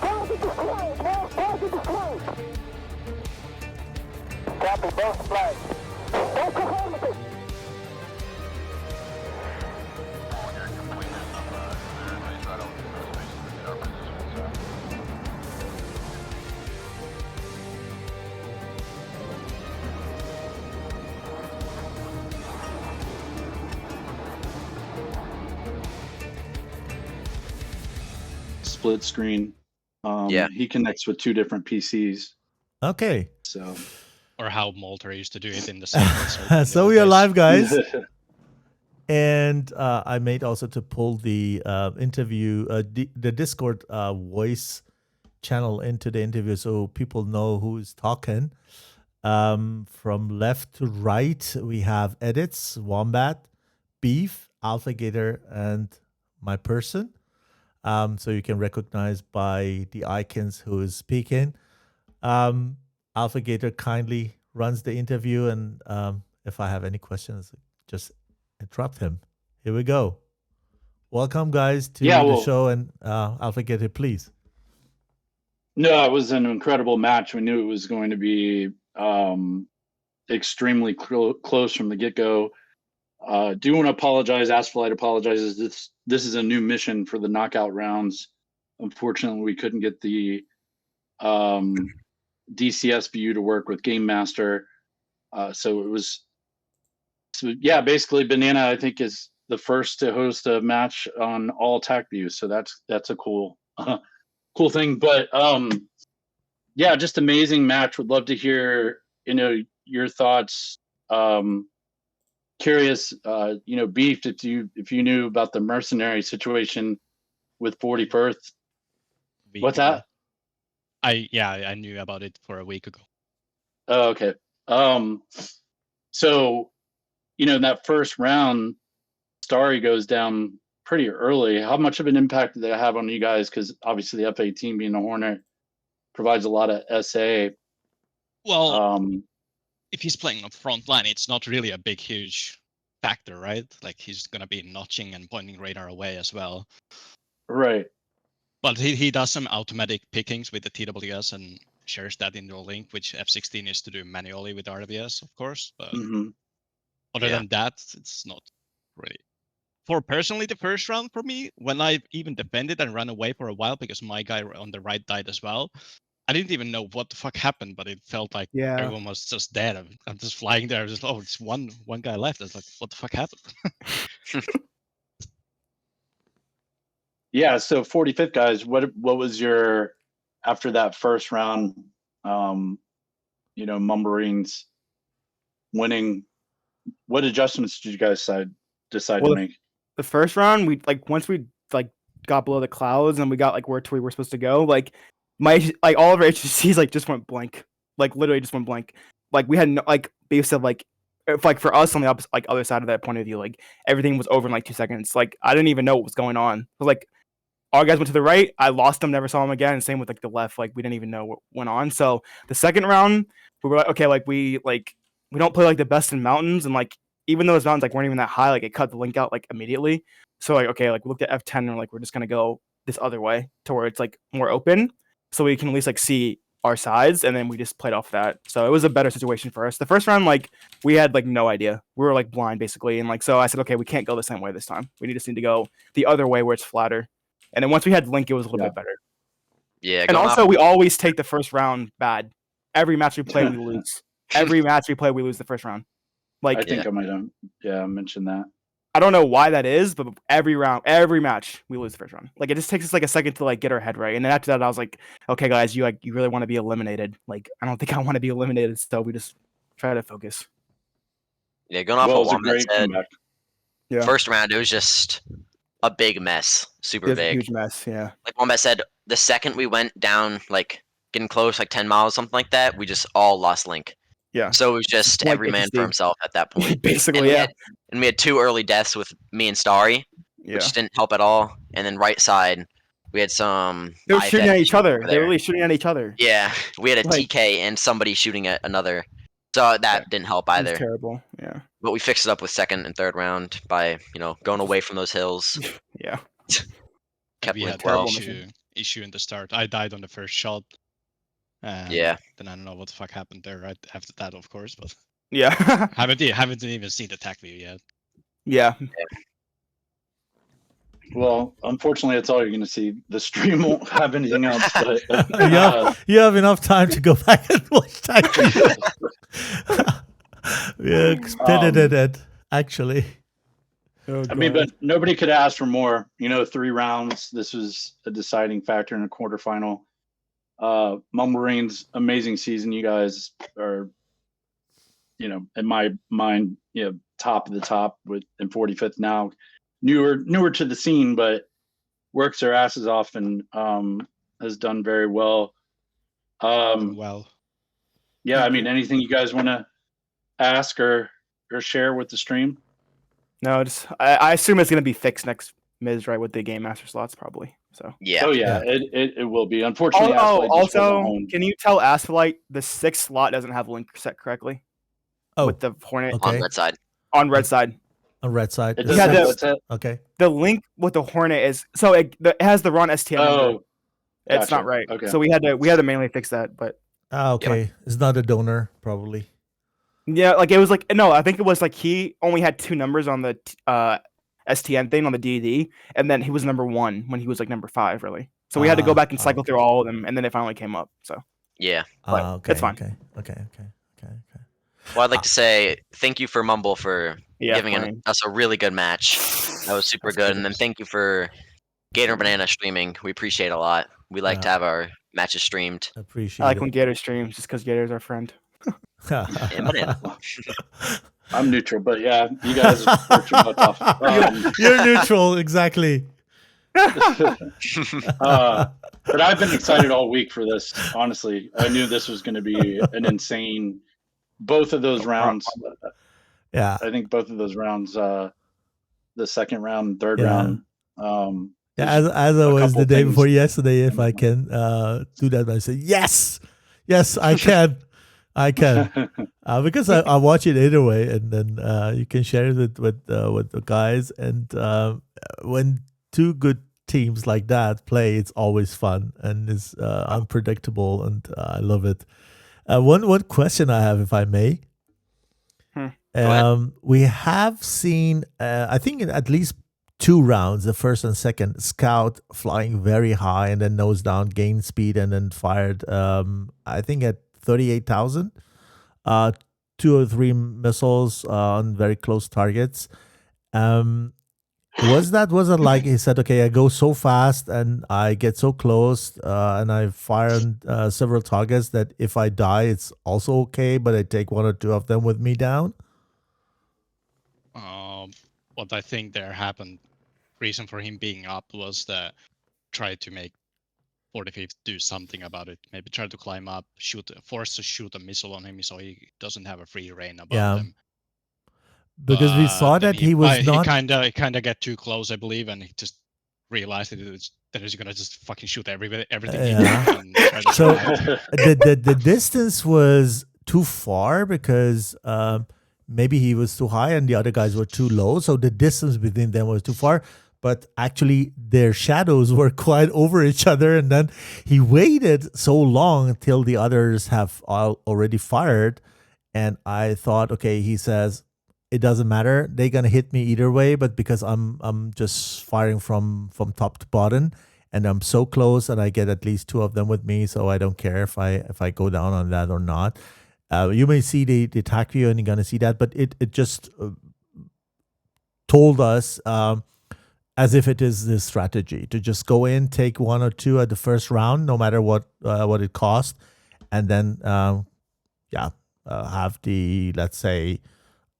Target destroyed. Copy both flags. Don't confirm with it. Split screen. Yeah. He connects with 2 different PCs. Okay. So Or how Malta used to do it in the server. So we are live, guys. And I made also to pull the interview, the Discord voice channel into the interview so people know who's talking. From left to right, we have edits, Wombat, Beef, Alpha Gator, and my person. So you can recognize by the icons who is speaking. Alpha Gator kindly runs the interview, and if I have any questions, just interrupt him. Here we go. Welcome, guys, to the show, and Alpha Gator, please. No, it was an incredible match. We knew it was going to be extremely close from the get-go. Do want to apologize. Asphalt apologizes. This is a new mission for the knockout rounds. Unfortunately, we couldn't get the DCS view to work with Game Master. Basically Banana, I think, is the first to host a match on all Tacview. So that's a cool thing. But just amazing match. Would love to hear, your thoughts. Curious, Beef, if you knew about the mercenary situation with 41st. What's that? I knew about it for a week ago. Oh, okay. So, in that first round, Starry goes down pretty early. How much of an impact did that have on you guys? Because obviously the F-18 being a Hornet provides a lot of SA. Well, if he's playing on front line, it's not really a huge factor, right? Like he's going to be notching and pointing radar away as well. Right. But he does some automatic pickings with the TWS and shares that in the link, which F-16 is to do manually with RWS, of course. But other than that, it's not really. For personally, the first round for me, when I even defended and ran away for a while because my guy on the right died as well, I didn't even know what the fuck happened, but it felt like everyone was just dead. I'm just flying there. Just it's one guy left. I was like, what the fuck happened? Yeah. So 45th guys, what was your after that first round? Mumblerines winning. What adjustments did you guys decide to make? The first round, once we got below the clouds and we got where we were supposed to go, all of our HCCs just went blank, literally just went blank. We had no Beef said if, for us on the opposite other side of that point of view, everything was over in 2 seconds. I didn't even know what was going on. Our guys went to the right, I lost them, never saw them again. Same with the left, we didn't even know what went on. So the second round, we were okay, we don't play the best in mountains, and even though those mountains weren't even that high, it cut the link out immediately. So okay, we looked at F10 and we're just gonna go this other way to where it's more open, so we can at least see our sides, and then we just played off that. So it was a better situation for us. The first round, we had no idea. We were blind basically, and so I said, okay, we can't go the same way this time. We just need to go the other way where it's flatter. And then once we had link, it was a little bit better. Yeah. And also, we always take the first round bad. Every match we play, we lose. Every match we play, we lose the first round. I think I might have mentioned that. I don't know why that is, but every match, we lose the first round. It just takes us a second to get our head right. And then after that, I was like, okay, guys, you really want to be eliminated. I don't think I want to be eliminated, so we just try to focus. Yeah, going off of Wombat said, first round, it was just a big mess. Super big. Huge mess, yeah. Like Wombat said, the second we went down, getting close, 10 miles, something like that, we just all lost link. Yeah. So it was just every man for himself at that point. Basically, And we had 2 early deaths with me and Starry, which didn't help at all. And then right side, we had some... They were shooting at each other. They were really shooting at each other. Yeah. We had a TK and somebody shooting at another. So that didn't help either. It was terrible, yeah. But we fixed it up with second and third round by, going away from those hills. Yeah. We had an issue in the start. I died on the first shot. Yeah. Then I don't know what the fuck happened there right after that, of course, but Yeah. haven't even seen the Tacview yet. Yeah. Well, unfortunately, that's all you're going to see. The stream won't have anything else. But you have enough time to go back and watch Tacview. Yeah, expedited it actually. I mean, but nobody could ask for more. 3 rounds. This was a deciding factor in a quarterfinal. Mumblerines, amazing season. You guys are, in my mind, top of the top in 45th now. Newer to the scene, but works their asses off and has done very well. Yeah, I mean, anything you guys want to ask or share with the stream? No, I assume it's gonna be fixed next Miz, right, with the Game Master slots probably. So Yeah. Oh yeah, it will be. Unfortunately, Asphalt just wasn't also, home. can you tell Asphalt the 6th slot doesn't have a link set correctly? With the Hornet okay. On red side. On red side. On red side. It Yeah, doesn't. Okay. The link with the Hornet is so it has the wrong STM number. Oh, It's gotcha. not right. Okay. So we had to manually fix that, but Okay. It's not a donor, probably. yeah, like it was like no, I think it was like he only had 2 numbers on the STN thing on the DD, and then he was number 1 when he was like number 5, really. So we had to go back and cycle through all of them, and then it finally came up. So Yeah. but Okay. it's fine. Okay. Well, I'd like to say thank you for Mumble for Yeah, giving fine. us a really good match. That was super good. And then thank you for Gator Banana streaming. We appreciate it a lot. We like to have our matches streamed. Appreciate I like it. when Gator streams just because Gator's our friend. And Banana. I'm neutral, but yeah, you guys worked your butt off. You're neutral, exactly. But I've been excited all week for this. Honestly, I knew this was going to be an insane. Both of those rounds. Yeah. I think both of those rounds, the second round, third Yeah. round. Yeah, as I a was couple the day things. before yesterday, if I can do that, I say yes, I can, because I watch it either way, and then you can share it with the guys, and when 2 good teams like that play, it's always fun and it's unpredictable, and I love it. One question I have, if I may. We have seen, I think, in at least 2 rounds, the first and second, Scout flying very high and then nose down, gained speed, and then fired, I think, at 38,000. 2 or 3 missiles on very close targets. Was it like he said, okay, I go so fast and I get so close and I fire on several targets that if I die, it's also okay, but I take 1 or 2 of them with me down? What I think there happened, reason for him being up was that try to make 45th do something about it. Maybe try to climb up, force to shoot a missile on him so he doesn't have a free reign above them. Because we saw that he was not. He kind of get too close, I believe, and he just realized that he's gonna just fucking shoot everything. Yeah. And try to So survive. the distance was too far because maybe he was too high and the other guys were too low. So the distance between them was too far. But actually, their shadows were quite over each other. And then he waited so long until the others have already fired. And I thought, okay, he says, it doesn't matter. They're gonna hit me either way, but because I'm just firing from top to bottom, and I'm so close, and I get at least 2 of them with me, so I don't care if I go down on that or not. You may see the Tacview, and you're gonna see that, but it just told us as if it is this strategy to just go in, take 1 or 2 at the first round, no matter what it cost, and then have the, let's say,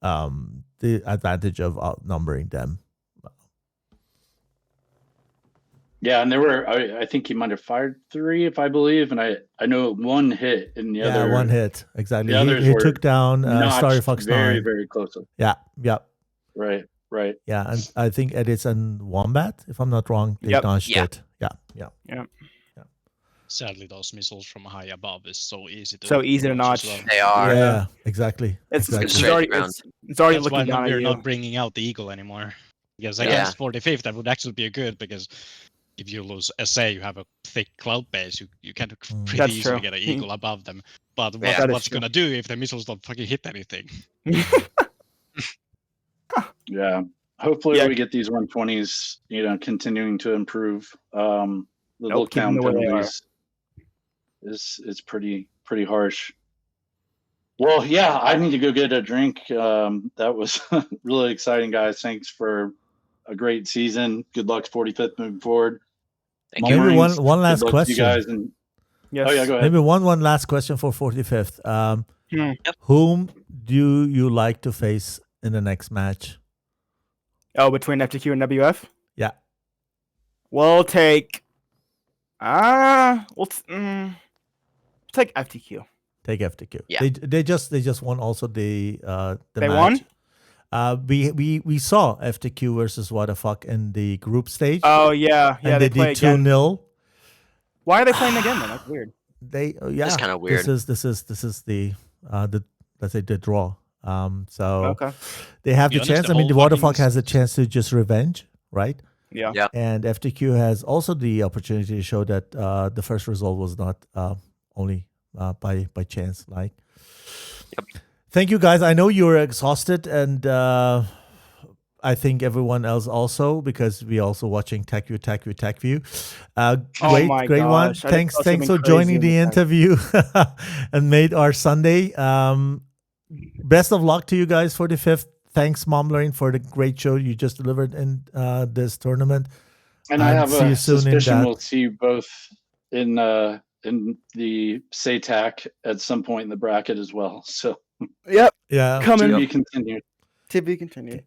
the advantage of outnumbering them. Yeah, and there were, I think he might have fired 3, if I believe, and I know 1 hit, and the other 1 hit, exactly. The others He were took down Starry Fox very, 9. very closely. Yeah. Right. Yeah, and I think Edits and Wombat, if I'm not wrong, they dodged it. Yeah. Sadly, those missiles from high above is so easy to notch. as well. They are. Yeah, exactly. It's Straight already ground. it's already That's why looking down at we're you. not bringing out the Eagle anymore. Because Yeah. against 45th, that would actually be good because if you lose SA, you have a thick cloud base. You can pretty That's easily true. get an eagle above them. But Yeah. That is what's true. gonna do if the missiles don't fucking hit anything? Yeah. Hopefully Yeah. we get these 120s, continuing to improve. The little keep them town the way they are. penalties is pretty harsh. Well, yeah, I need to go get a drink. That was really exciting, guys. Thanks for a great season. Good luck 45th moving forward. Thank you. Maybe Mumblerines, one last good luck to you question. guys. And Yes. oh yeah, go ahead. Maybe one last question for 45th. Hmm. Whom do you like to face in the next match? Oh, between FTQ and WF? Yeah. We'll take. Take FTQ. Take FTQ. Yeah. They just won also the They match. won? We saw FTQ versus what the fuck in the group stage. Oh yeah, yeah. and they play did again. 2-0. Why are they playing again then? That's weird. Yeah. kinda weird. This is the let's say the draw. So Okay. they have Be the honest, chance. the I mean, the whole Waterfuck fucking has a chance to just revenge, right? Yeah. Yeah. And FTQ has also the opportunity to show that the first result was not only by chance. Like, thank you guys. I know you're exhausted, and I think everyone else also, because we also watching Tacview. my Great one. gosh, I think Thanks that's something for crazy joining in the the interview and made our Sunday. Best of luck to you guys for the 5th. Thanks, Mumblerine, for the great show you just delivered in this tournament. And I have see you a soon in suspicion that. we'll see you both in the SATAC at some point in the bracket as well. So Yep. Yeah. to Coming. be continued. To be continued.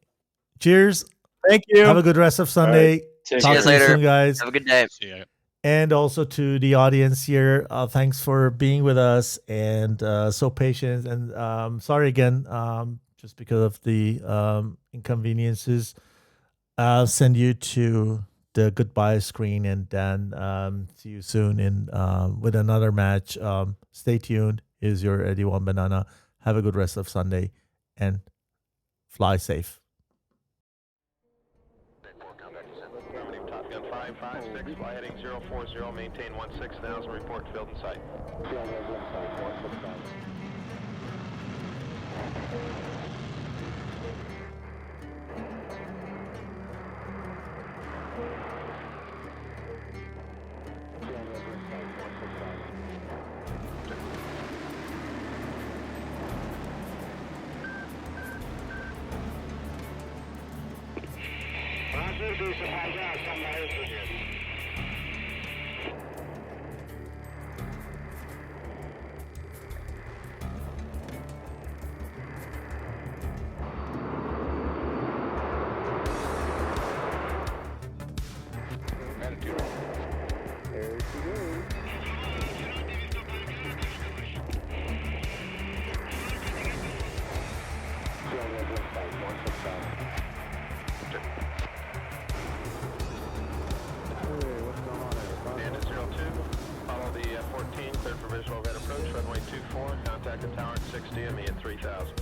Cheers. Thank you. Have a good rest of Sunday. Take See Talk you care. to you later. soon, guys. Have a good day. So, yeah. And also to the audience here, thanks for being with us and so patient. And sorry again, just because of the inconveniences. I'll send you to the goodbye screen, and then see you soon in with another match. Stay tuned. Here's your Eddie One Banana. Have a good rest of Sunday and fly safe. Affirmative, Top Gun 556, fly heading 040, maintain 16,000, report field in sight. Bandit 02, follow the 14, cleared for visual overhead approach, runway 24, contact the tower at 60 and me at 3000.